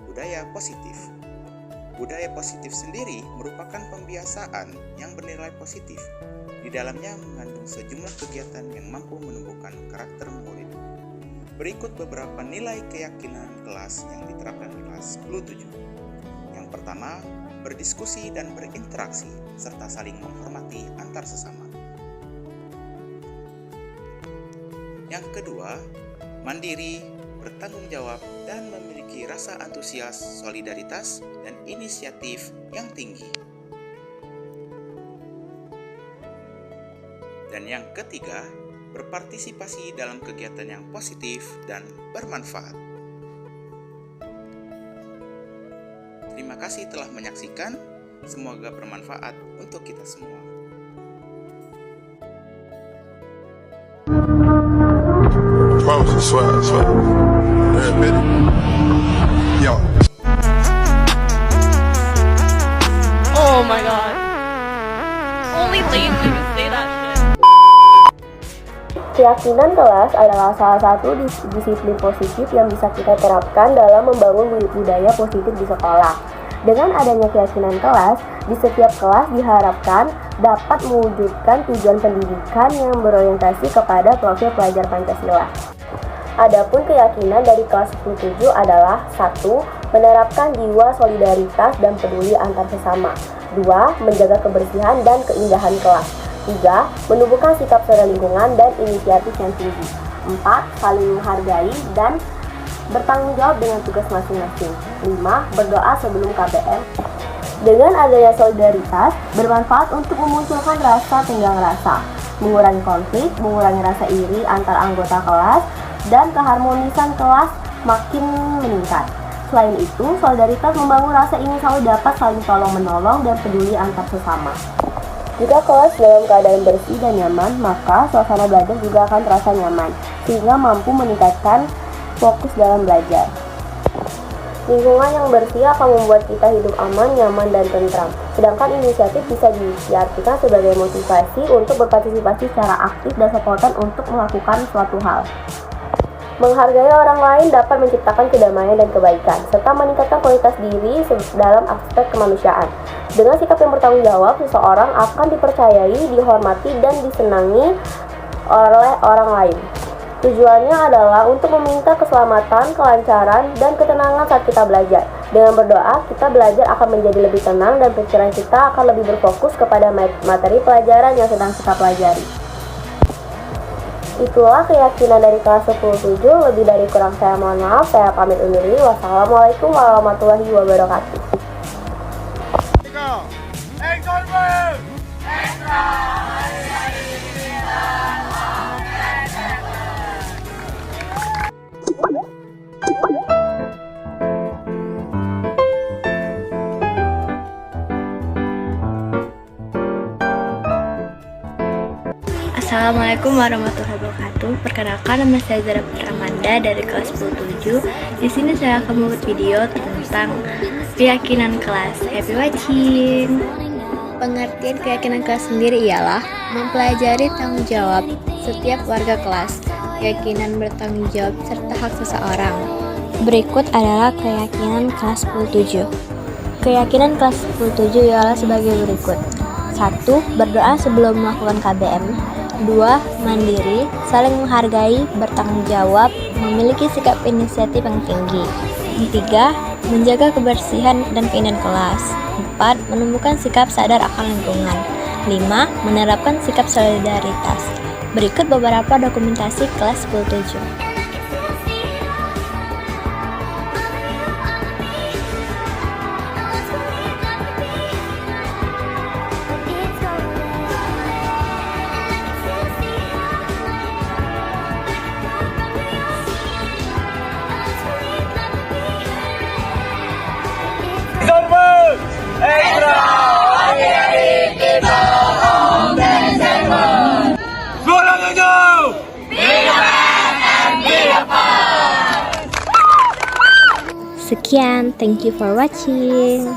budaya positif. Budaya positif sendiri merupakan pembiasaan yang bernilai positif. Di dalamnya mengandung sejumlah kegiatan yang mampu menumbuhkan karakter murid. Berikut beberapa nilai keyakinan kelas yang diterapkan di kelas 10-7. Yang pertama, berdiskusi dan berinteraksi serta saling menghormati antar sesama. Yang kedua, mandiri, bertanggung jawab, dan memiliki rasa antusias, solidaritas, dan inisiatif yang tinggi. Dan yang ketiga, berpartisipasi dalam kegiatan yang positif dan bermanfaat. Terima kasih telah menyaksikan, semoga bermanfaat untuk kita semua. Oh my god. Only lazy would say that shit. Keyakinan kelas adalah salah satu disiplin positif yang bisa kita terapkan dalam membangun budaya positif di sekolah. Dengan adanya keyakinan kelas, di setiap kelas diharapkan dapat mewujudkan tujuan pendidikan yang berorientasi kepada profil pelajar Pancasila. Adapun keyakinan dari kelas 17 adalah 1. Menerapkan jiwa solidaritas dan peduli antar sesama. 2. Menjaga kebersihan dan keindahan kelas. 3. Menumbuhkan sikap sadar lingkungan dan inisiatif yang tinggi. 4. Saling menghargai dan bertanggung jawab dengan tugas masing-masing. 5. Berdoa sebelum KBM. Dengan adanya solidaritas, bermanfaat untuk memunculkan rasa tenggang rasa, mengurangi konflik, mengurangi rasa iri antar anggota kelas, dan keharmonisan kelas makin meningkat. Selain itu, solidaritas membangun rasa ingin selalu dapat saling tolong-menolong dan peduli antar sesama. Jika kelas dalam keadaan bersih dan nyaman, maka suasana belajar juga akan terasa nyaman, sehingga mampu meningkatkan fokus dalam belajar. Lingkungan yang bersih akan membuat kita hidup aman, nyaman, dan tentram. Sedangkan inisiatif bisa diartikan sebagai motivasi untuk berpartisipasi secara aktif dan spontan untuk melakukan suatu hal. Menghargai orang lain dapat menciptakan kedamaian dan kebaikan, serta meningkatkan kualitas diri dalam aspek kemanusiaan. Dengan sikap yang bertanggung jawab, seseorang akan dipercayai, dihormati, dan disenangi oleh orang lain. Tujuannya adalah untuk meminta keselamatan, kelancaran, dan ketenangan saat kita belajar. Dengan berdoa, kita belajar akan menjadi lebih tenang dan pikiran kita akan lebih berfokus kepada materi pelajaran yang sedang kita pelajari. Itulah keyakinan dari kelas 17. Lebih dari kurang saya mohon maaf. Saya pamit undur diri. Wassalamualaikum warahmatullahi wabarakatuh. Assalamualaikum warahmatullahi wabarakatuh. Perkenalkan, nama saya Zara Putra Amanda dari kelas 17. Di sini saya akan membuat video tentang keyakinan kelas. Happy watching. Pengertian keyakinan kelas sendiri ialah mempelajari tanggung jawab setiap warga kelas, keyakinan bertanggung jawab serta hak seseorang. Berikut adalah keyakinan kelas 17. Keyakinan kelas 17 ialah sebagai berikut. 1. Berdoa sebelum melakukan KBM. 2. Mandiri, saling menghargai, bertanggung jawab, memiliki sikap inisiatif yang tinggi. 3. Menjaga kebersihan dan keindahan kelas. 4. Menumbuhkan sikap sadar akan lingkungan. 5. Menerapkan sikap solidaritas. Berikut beberapa dokumentasi kelas 17. Sekian, thank you for watching.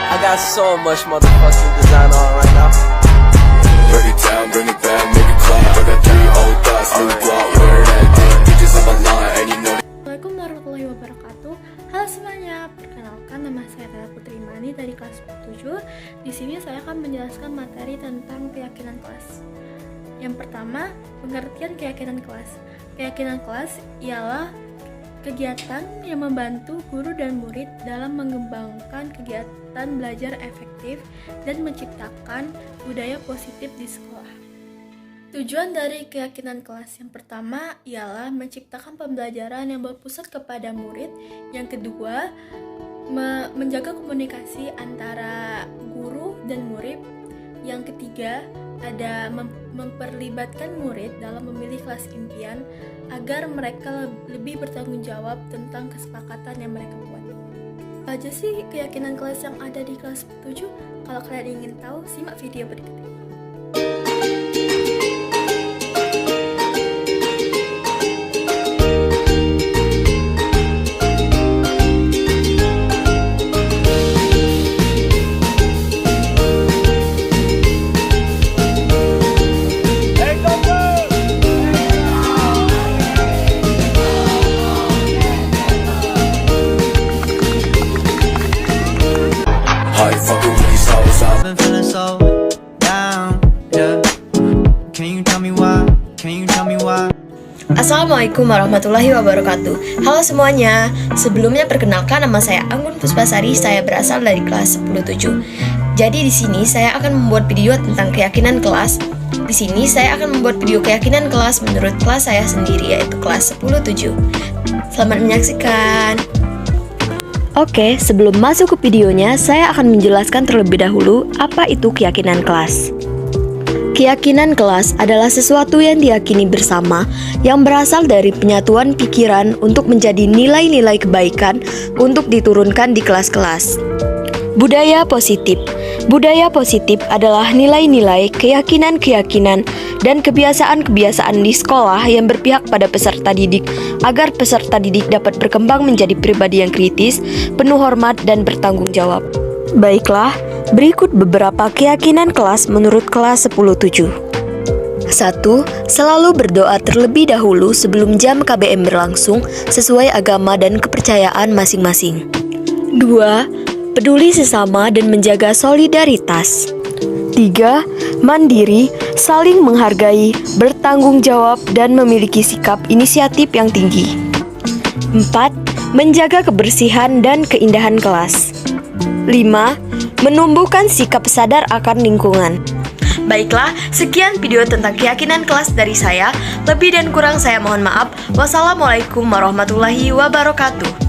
I got so much motherfucking design on right now. Break it down, bring it back, make it clap. I got 3 old thoughts, new block, where that thing, bitches on my line, and you know. Assalamualaikum warahmatullahi wabarakatuh. Halo semuanya, perkenalkan nama saya Tara Putri Mani dari kelas 7. Di sini saya akan menjelaskan materi tentang keyakinan kelas. Yang pertama, pengertian keyakinan kelas. Keyakinan kelas ialah kegiatan yang membantu guru dan murid dalam mengembangkan kegiatan belajar efektif dan menciptakan budaya positif di sekolah. Tujuan dari keyakinan kelas yang pertama ialah menciptakan pembelajaran yang berpusat kepada murid. Yang kedua, menjaga komunikasi antara guru dan murid. Yang ketiga, ada memperlibatkan murid dalam memilih kelas impian agar mereka lebih bertanggung jawab tentang kesepakatan yang mereka buat. Apa aja sih keyakinan kelas yang ada di kelas 7? Kalau kalian ingin tahu, simak video berikut ini. Been feeling so down, yeah. Can you tell me why? Can you tell me why? Assalamualaikum warahmatullahi wabarakatuh. Halo semuanya. Sebelumnya perkenalkan, nama saya Anggun Puspasari. Saya berasal dari kelas 10-7. Jadi di sini saya akan membuat video tentang keyakinan kelas. Di sini saya akan membuat video keyakinan kelas menurut kelas saya sendiri, yaitu kelas 10-7. Selamat menyaksikan. Oke, sebelum masuk ke videonya, saya akan menjelaskan terlebih dahulu apa itu keyakinan kelas. Keyakinan kelas adalah sesuatu yang diyakini bersama yang berasal dari penyatuan pikiran untuk menjadi nilai-nilai kebaikan untuk diturunkan di kelas-kelas. Budaya positif. Budaya positif adalah nilai-nilai, keyakinan-keyakinan, dan kebiasaan-kebiasaan di sekolah yang berpihak pada peserta didik agar peserta didik dapat berkembang menjadi pribadi yang kritis, penuh hormat, dan bertanggung jawab. Baiklah, berikut beberapa keyakinan kelas menurut kelas 10-7. 1. Selalu berdoa terlebih dahulu sebelum jam KBM berlangsung sesuai agama dan kepercayaan masing-masing. 2. Peduli sesama dan menjaga solidaritas. 3. Mandiri, saling menghargai, bertanggung jawab, dan memiliki sikap inisiatif yang tinggi. 4. Menjaga kebersihan dan keindahan kelas. 5. Menumbuhkan sikap sadar akan lingkungan. Baiklah, sekian video tentang keyakinan kelas dari saya. Lebih dan kurang saya mohon maaf. Wassalamualaikum warahmatullahi wabarakatuh.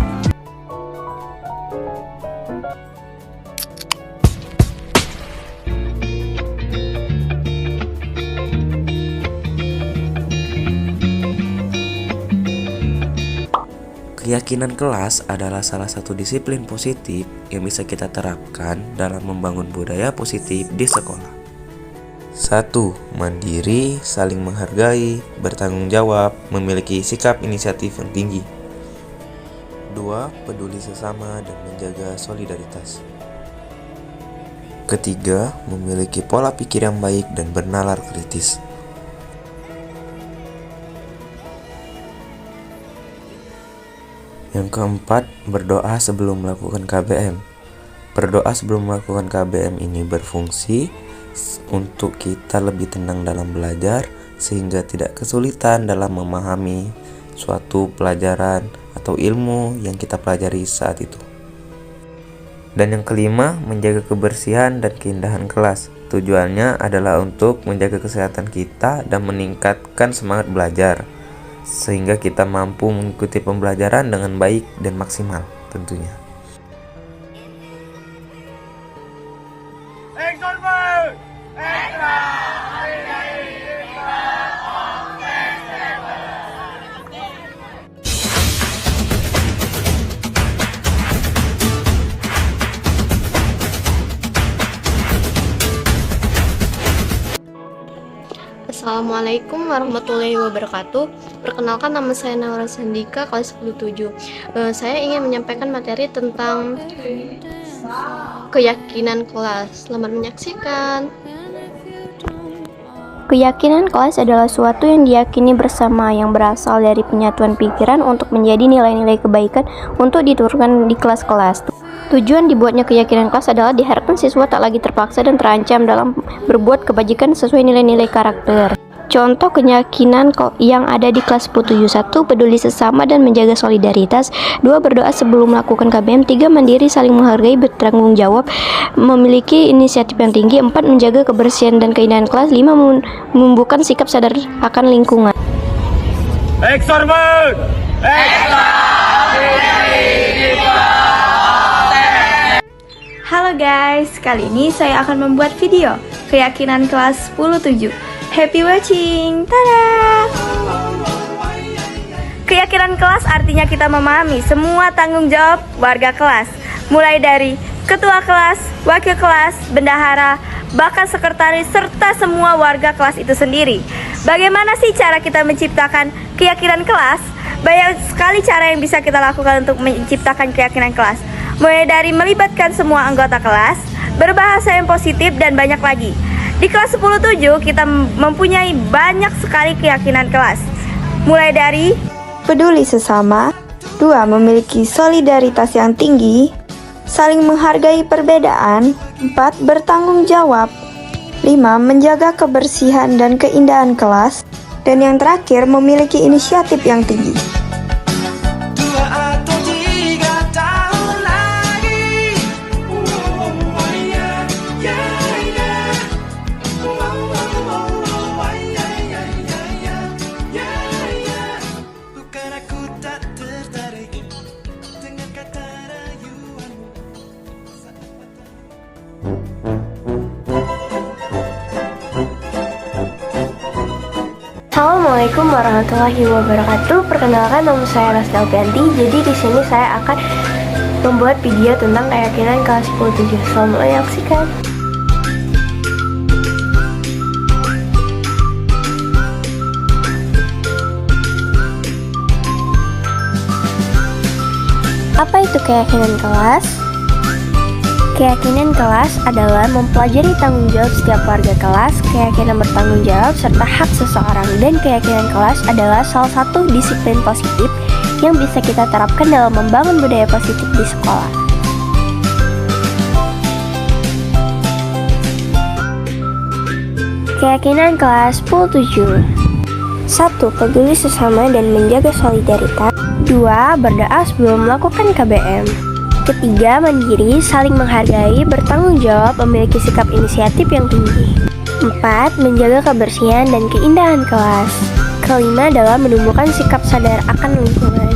Keyakinan kelas adalah salah satu disiplin positif yang bisa kita terapkan dalam membangun budaya positif di sekolah. 1. Mandiri, saling menghargai, bertanggung jawab, memiliki sikap inisiatif yang tinggi. 2. Peduli sesama dan menjaga solidaritas. Ketiga, memiliki pola pikir yang baik dan bernalar kritis. Yang keempat, berdoa sebelum melakukan KBM. Berdoa sebelum melakukan KBM ini berfungsi untuk kita lebih tenang dalam belajar sehingga tidak kesulitan dalam memahami suatu pelajaran atau ilmu yang kita pelajari saat itu. Dan yang kelima, menjaga kebersihan dan keindahan kelas. Tujuannya adalah untuk menjaga kesehatan kita dan meningkatkan semangat belajar, sehingga kita mampu mengikuti pembelajaran dengan baik dan maksimal tentunya. Assalamualaikum warahmatullahi wabarakatuh. Perkenalkan, nama saya Naura Sandika, kelas 10-7. Saya ingin menyampaikan materi tentang keyakinan kelas. Selamat menyaksikan. Keyakinan kelas adalah suatu yang diyakini bersama yang berasal dari penyatuan pikiran untuk menjadi nilai-nilai kebaikan untuk diturunkan di kelas-kelas. Tujuan dibuatnya keyakinan kelas adalah diharapkan siswa tak lagi terpaksa dan terancam dalam berbuat kebajikan sesuai nilai-nilai karakter. Contoh keyakinan yang ada di kelas 10-7: 1. Peduli sesama dan menjaga solidaritas. 2. Berdoa sebelum melakukan KBM. 3. Mandiri, saling menghargai, bertanggung jawab, memiliki inisiatif yang tinggi. 4. Menjaga kebersihan dan keindahan kelas. 5. Menumbuhkan sikap sadar akan lingkungan. Halo guys, kali ini saya akan membuat video keyakinan kelas 10-7. Happy watching, tada! Keyakinan kelas artinya kita memahami semua tanggung jawab warga kelas, mulai dari ketua kelas, wakil kelas, bendahara, bahkan sekretaris, serta semua warga kelas itu sendiri. Bagaimana sih cara kita menciptakan keyakinan kelas? Banyak sekali cara yang bisa kita lakukan untuk menciptakan keyakinan kelas. Mulai dari melibatkan semua anggota kelas, berbahasa yang positif, dan banyak lagi. Di kelas 10-7 kita mempunyai banyak sekali keyakinan kelas. Mulai dari peduli sesama, 2. Memiliki solidaritas yang tinggi, saling menghargai perbedaan, 4. Bertanggung jawab, 5. Menjaga kebersihan dan keindahan kelas, dan yang terakhir memiliki inisiatif yang tinggi. Assalamualaikum warahmatullahi wabarakatuh. Perkenalkan, nama saya Rasda Alfianti. Jadi di sini saya akan membuat video tentang keyakinan kelas 10-7. Selamat menyaksikan. Apa itu keyakinan kelas? Keyakinan kelas adalah mempelajari tanggung jawab setiap warga kelas, keyakinan bertanggung jawab, serta hak seseorang. Dan keyakinan kelas adalah salah satu disiplin positif yang bisa kita terapkan dalam membangun budaya positif di sekolah. Keyakinan kelas 10-7. 1. Peduli sesama dan menjaga solidaritas. 2. Berdoa sebelum melakukan KBM. Ketiga, mandiri, saling menghargai, bertanggung jawab, memiliki sikap inisiatif yang tinggi. 4. Menjaga kebersihan dan keindahan kelas. Kelima adalah menumbuhkan sikap sadar akan lingkungan.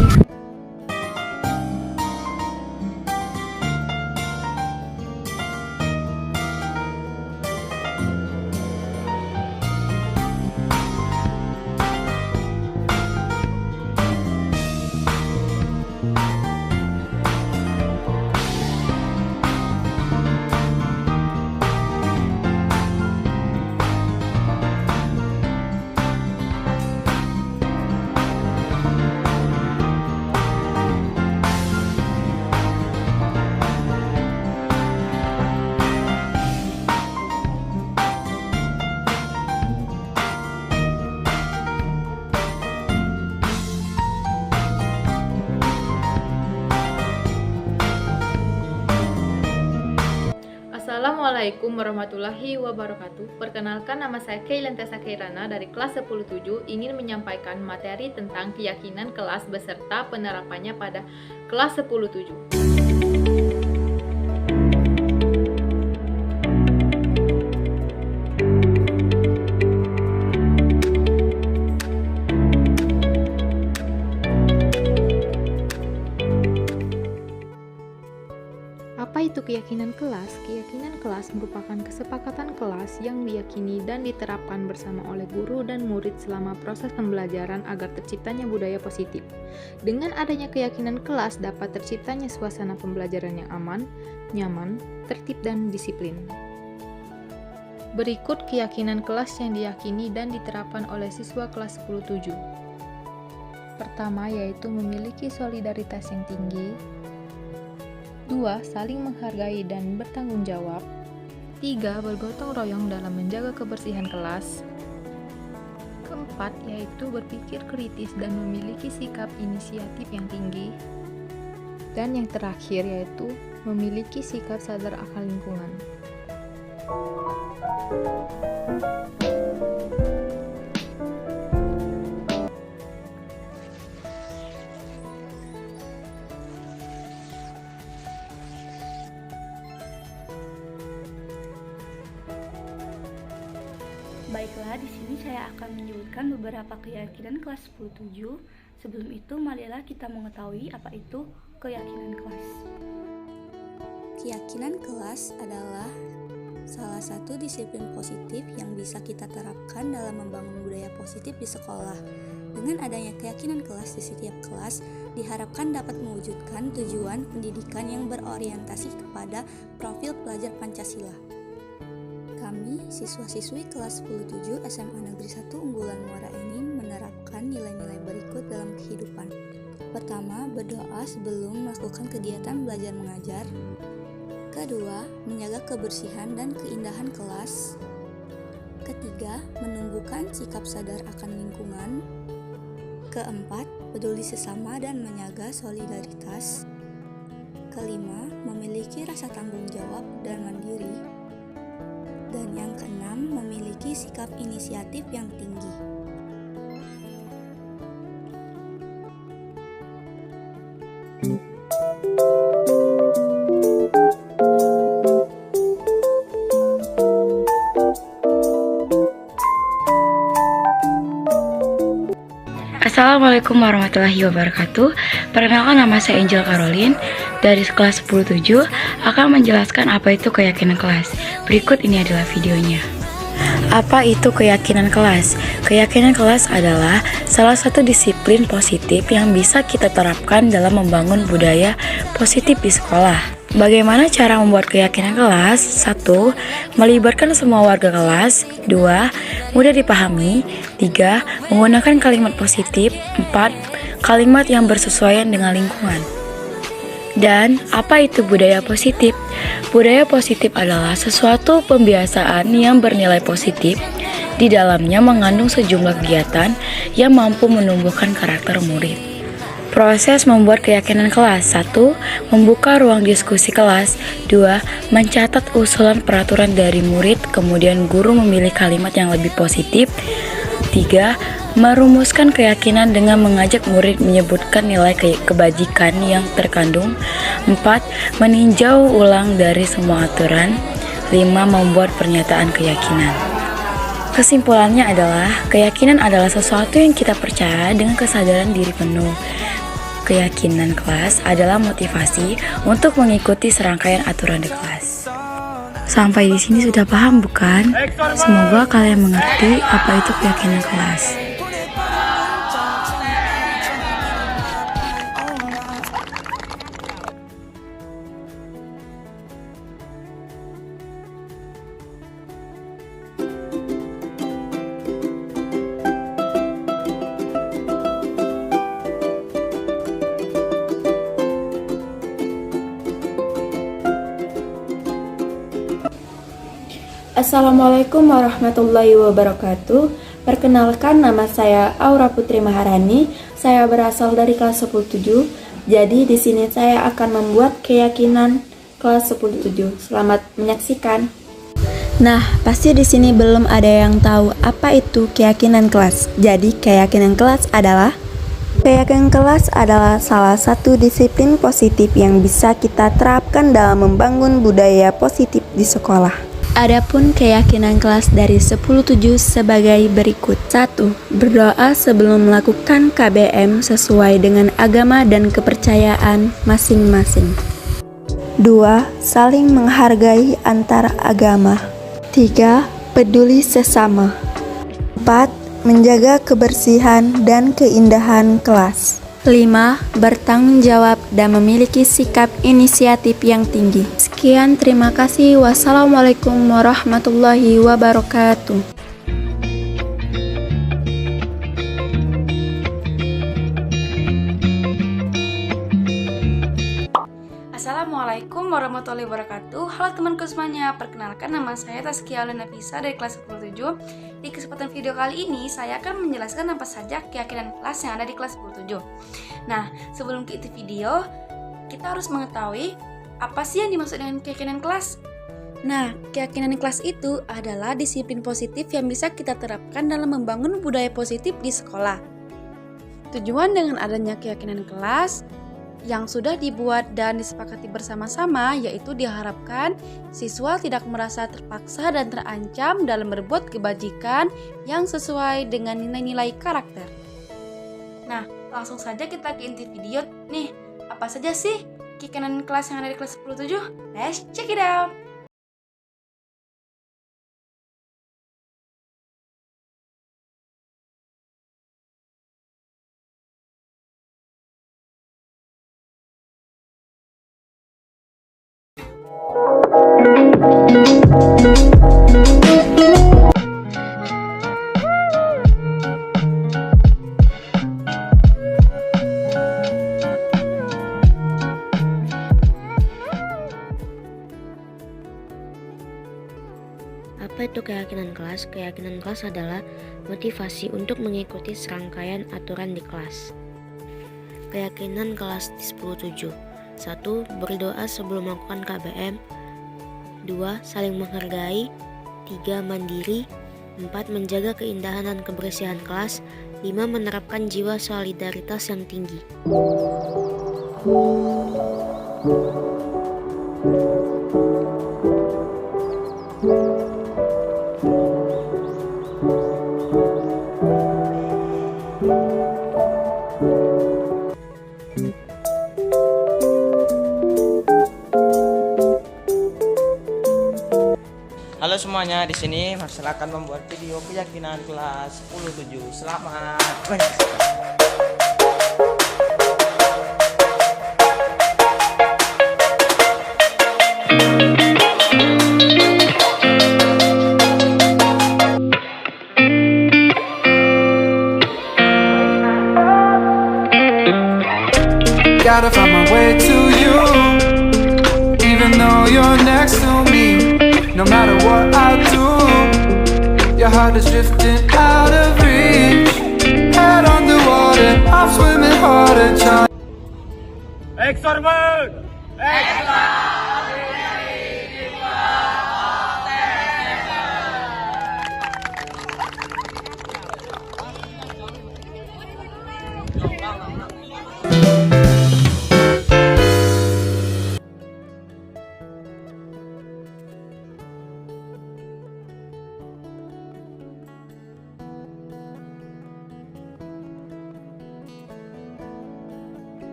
Assalamualaikum warahmatullahi wabarakatuh. Perkenalkan, nama saya Keilan Tessa Keirana dari kelas 10-7, ingin menyampaikan materi tentang keyakinan kelas beserta penerapannya pada kelas 10-7. Apa itu keyakinan kelas? Keyakinan kelas merupakan kesepakatan kelas yang diyakini dan diterapkan bersama oleh guru dan murid selama proses pembelajaran agar terciptanya budaya positif. Dengan adanya keyakinan kelas dapat terciptanya suasana pembelajaran yang aman, nyaman, tertib, dan disiplin. Berikut keyakinan kelas yang diyakini dan diterapkan oleh siswa kelas 10-7. Pertama, yaitu memiliki solidaritas yang tinggi. 2. Saling menghargai dan bertanggung jawab. 3. Bergotong royong dalam menjaga kebersihan kelas. Keempat, yaitu berpikir kritis dan memiliki sikap inisiatif yang tinggi. Dan yang terakhir, yaitu memiliki sikap sadar akan lingkungan. Baiklah, di sini saya akan menyebutkan beberapa keyakinan kelas 10-7. Sebelum itu, marilah kita mengetahui apa itu keyakinan kelas. Keyakinan kelas adalah salah satu disiplin positif yang bisa kita terapkan dalam membangun budaya positif di sekolah. Dengan adanya keyakinan kelas di setiap kelas, diharapkan dapat mewujudkan tujuan pendidikan yang berorientasi kepada profil pelajar Pancasila. Kami, siswa-siswi kelas 10-7 SMA Negeri 1 Unggulan Muara Enim menerapkan nilai-nilai berikut dalam kehidupan. Pertama, berdoa sebelum melakukan kegiatan belajar mengajar. Kedua, menjaga kebersihan dan keindahan kelas. Ketiga, menumbuhkan sikap sadar akan lingkungan. Keempat, peduli sesama dan menjaga solidaritas. Kelima, memiliki rasa tanggung jawab dan mandiri. Dan yang keenam, memiliki sikap inisiatif yang tinggi. Assalamualaikum warahmatullahi wabarakatuh. Perkenalkan, nama saya Angel Caroline dari kelas 10-7 akan menjelaskan apa itu keyakinan kelas. Berikut ini adalah videonya. Apa itu keyakinan kelas? Keyakinan kelas adalah salah satu disiplin positif yang bisa kita terapkan dalam membangun budaya positif di sekolah. Bagaimana cara membuat keyakinan kelas? 1. Melibatkan semua warga kelas. 2. Mudah dipahami. 3. Menggunakan kalimat positif. 4. Kalimat yang bersesuaian dengan lingkungan. Dan apa itu budaya positif? Budaya positif adalah sesuatu pembiasaan yang bernilai positif. Di dalamnya mengandung sejumlah kegiatan yang mampu menumbuhkan karakter murid. Proses membuat keyakinan kelas. 1. Membuka ruang diskusi kelas. 2. Mencatat usulan peraturan dari murid, kemudian guru memilih kalimat yang lebih positif. 3. Merumuskan keyakinan dengan mengajak murid menyebutkan nilai kebajikan yang terkandung. 4. Meninjau ulang dari semua aturan. 5. Membuat pernyataan keyakinan. Kesimpulannya adalah, keyakinan adalah sesuatu yang kita percaya dengan kesadaran diri penuh. Keyakinan kelas adalah motivasi untuk mengikuti serangkaian aturan di kelas. Sampai di sini sudah paham bukan? Semoga kalian mengerti apa itu keyakinan kelas. Assalamualaikum warahmatullahi wabarakatuh. Perkenalkan, nama saya Aura Putri Maharani. Saya berasal dari kelas 10-7. Jadi di sini saya akan membuat keyakinan kelas 10-7. Selamat menyaksikan. Nah, pasti di sini belum ada yang tahu apa itu keyakinan kelas. Jadi keyakinan kelas adalah salah satu disiplin positif yang bisa kita terapkan dalam membangun budaya positif di sekolah. Adapun keyakinan kelas dari 10-7 sebagai berikut. 1. Berdoa sebelum melakukan KBM sesuai dengan agama dan kepercayaan masing-masing. 2. Saling menghargai antar agama. 3. Peduli sesama. 4. Menjaga kebersihan dan keindahan kelas. 5. Bertanggung jawab dan memiliki sikap inisiatif yang tinggi. Sekian, terima kasih. Wassalamualaikum warahmatullahi wabarakatuh. Assalamualaikum warahmatullahi wabarakatuh. Halo temanku semuanya, perkenalkan nama saya Taskia Nafisa dari kelas 10-7. Di kesempatan video kali ini saya akan menjelaskan apa saja keyakinan kelas yang ada di kelas 10-7. Nah, sebelum ke itu video, kita harus mengetahui apa sih yang dimaksud dengan keyakinan kelas. Nah, keyakinan kelas itu adalah disiplin positif yang bisa kita terapkan dalam membangun budaya positif di sekolah. Tujuan dengan adanya keyakinan kelas yang sudah dibuat dan disepakati bersama-sama, yaitu diharapkan siswa tidak merasa terpaksa dan terancam dalam berbuat kebajikan yang sesuai dengan nilai-nilai karakter. Nah, langsung saja kita ke inti video nih. Apa saja sih keyakinan kelas yang ada di kelas 10-7? Let's check it out! Apa itu keyakinan kelas? Keyakinan kelas adalah motivasi untuk mengikuti serangkaian aturan di kelas. Keyakinan kelas di 10-7. 1. Berdoa sebelum melakukan KBM. 2. Saling menghargai. 3. Mandiri. 4. Menjaga keindahan dan kebersihan kelas. 5. Menerapkan jiwa solidaritas yang tinggi. Halo semuanya, di sini Marcel akan membuat video keyakinan kelas 10-7. Selamat menyaksikan. Gotta find my way to you, even though you're next to me. No matter what I do, your heart is drifting out of reach. Head underwater, I'm swimming harder, trying. Experiment!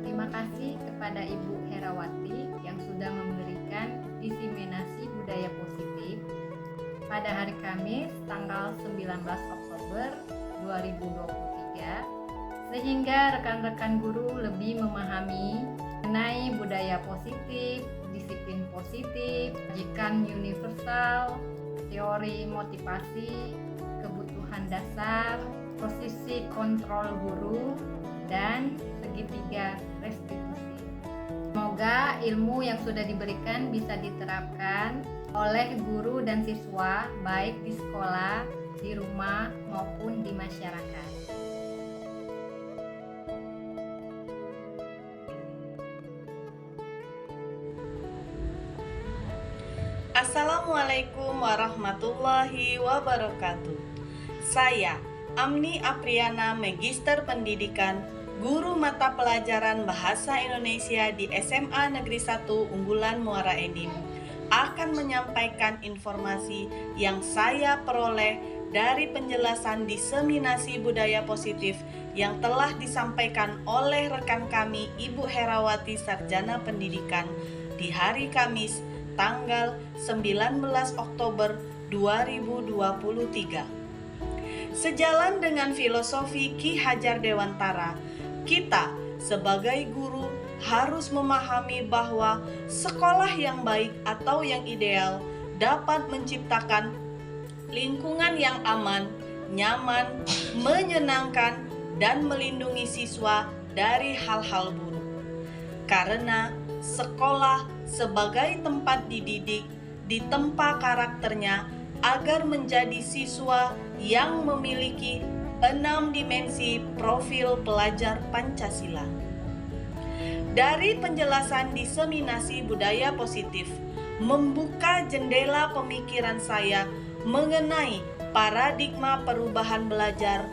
Terima kasih kepada Ibu Herawati yang sudah memberikan diseminasi budaya positif pada hari Kamis tanggal 19 Oktober 2023 sehingga rekan-rekan guru lebih memahami mengenai budaya positif, disiplin positif, pendidikan universal, teori motivasi, kebutuhan dasar, posisi kontrol guru, dan segitiga restitusi. Semoga ilmu yang sudah diberikan bisa diterapkan oleh guru dan siswa baik di sekolah, di rumah maupun di masyarakat. Assalamualaikum warahmatullahi wabarakatuh. Saya Amni Apriana, Magister Pendidikan, Guru Mata Pelajaran Bahasa Indonesia di SMA Negeri 1 Unggulan Muara Enim, akan menyampaikan informasi yang saya peroleh dari penjelasan diseminasi budaya positif yang telah disampaikan oleh rekan kami Ibu Herawati Sarjana Pendidikan di hari Kamis tanggal 19 Oktober 2023. Sejalan dengan filosofi Ki Hajar Dewantara, kita sebagai guru harus memahami bahwa sekolah yang baik atau yang ideal dapat menciptakan lingkungan yang aman, nyaman, menyenangkan, dan melindungi siswa dari hal-hal buruk. Karena sekolah sebagai tempat dididik ditempa karakternya agar menjadi siswa yang memiliki 6 dimensi profil pelajar Pancasila. Dari penjelasan diseminasi budaya positif, membuka jendela pemikiran saya mengenai paradigma perubahan belajar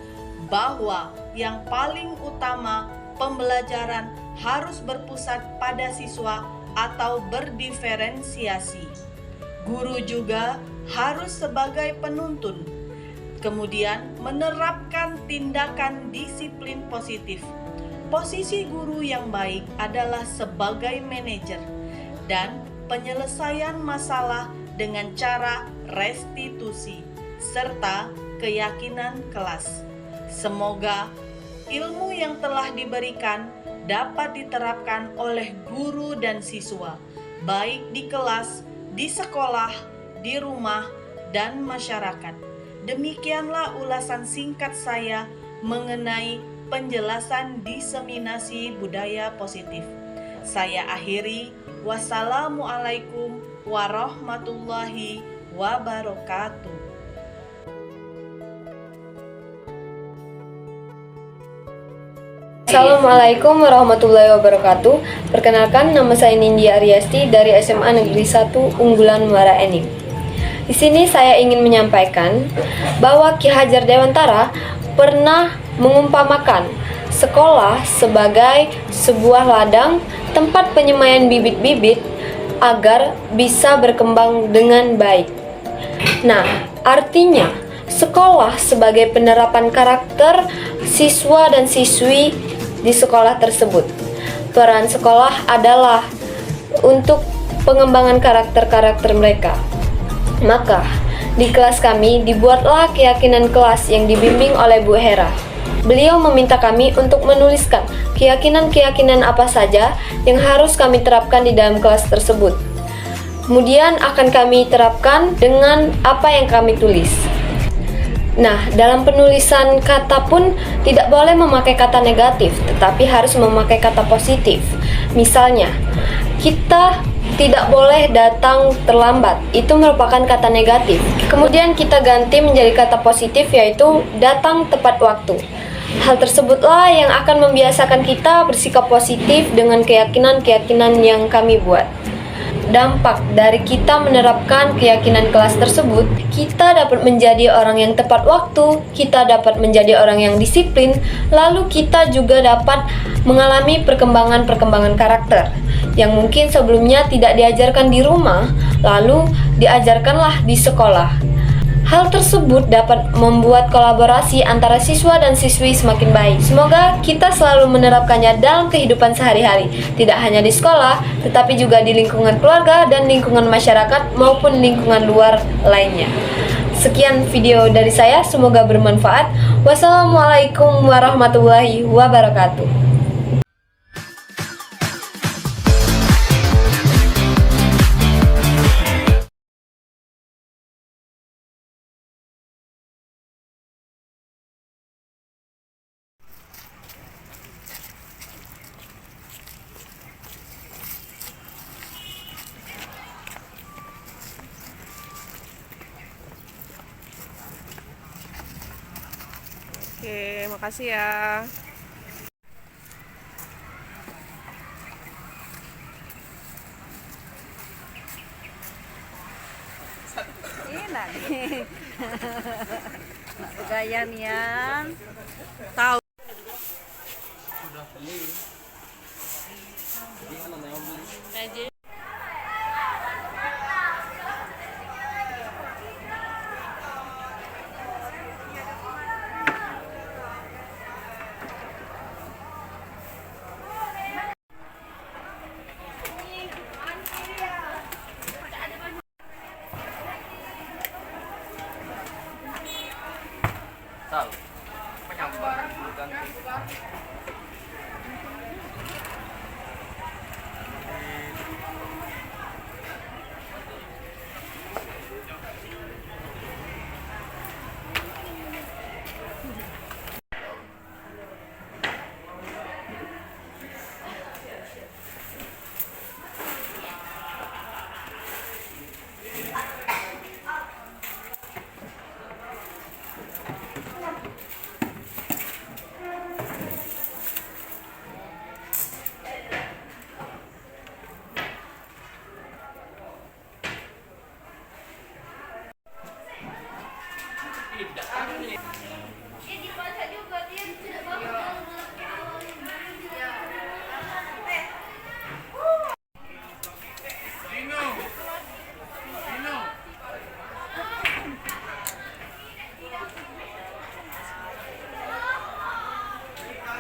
bahwa yang paling utama pembelajaran harus berpusat pada siswa atau berdiferensiasi. Guru juga harus sebagai penuntun, Kemudian menerapkan tindakan disiplin positif. Posisi guru yang baik adalah sebagai manajer dan penyelesaian masalah dengan cara restitusi serta keyakinan kelas. Semoga ilmu yang telah diberikan dapat diterapkan oleh guru dan siswa, baik di kelas, di sekolah, di rumah, dan masyarakat. Demikianlah ulasan singkat saya mengenai penjelasan diseminasi budaya positif. Saya akhiri, wassalamualaikum warahmatullahi wabarakatuh. Assalamualaikum warahmatullahi wabarakatuh. Perkenalkan, nama saya Nindya Aryasti dari SMA Negeri 1 Unggulan Muara Enim. Di sini saya ingin menyampaikan bahwa Ki Hajar Dewantara pernah mengumpamakan sekolah sebagai sebuah ladang tempat penyemaian bibit-bibit agar bisa berkembang dengan baik. Nah, artinya sekolah sebagai penerapan karakter siswa dan siswi di sekolah tersebut. Peran sekolah adalah untuk pengembangan karakter-karakter mereka. Maka, di kelas kami dibuatlah keyakinan kelas yang dibimbing oleh Bu Hera. Beliau meminta kami untuk menuliskan keyakinan-keyakinan apa saja yang harus kami terapkan di dalam kelas tersebut. Kemudian akan kami terapkan dengan apa yang kami tulis. Nah, dalam penulisan kata pun tidak boleh memakai kata negatif, tetapi harus memakai kata positif. Misalnya, kita tidak boleh datang terlambat, itu merupakan kata negatif. Kemudian kita ganti menjadi kata positif, yaitu datang tepat waktu. Hal tersebutlah yang akan membiasakan kita bersikap positif dengan keyakinan-keyakinan yang kami buat. Dampak dari kita menerapkan keyakinan kelas tersebut, kita dapat menjadi orang yang tepat waktu, kita dapat menjadi orang yang disiplin, lalu kita juga dapat mengalami perkembangan-perkembangan karakter yang mungkin sebelumnya tidak diajarkan di rumah, lalu diajarkanlah di sekolah. Hal tersebut dapat membuat kolaborasi antara siswa dan siswi semakin baik. Semoga kita selalu menerapkannya dalam kehidupan sehari-hari, tidak hanya di sekolah, tetapi juga di lingkungan keluarga dan lingkungan masyarakat maupun lingkungan luar lainnya. Sekian video dari saya, semoga bermanfaat. Wassalamualaikum warahmatullahi wabarakatuh. Oke, makasih ya. Enak nih. Gaya nian. Tahu. Sudah beli. Tahu. Ganti.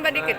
tambah dikit.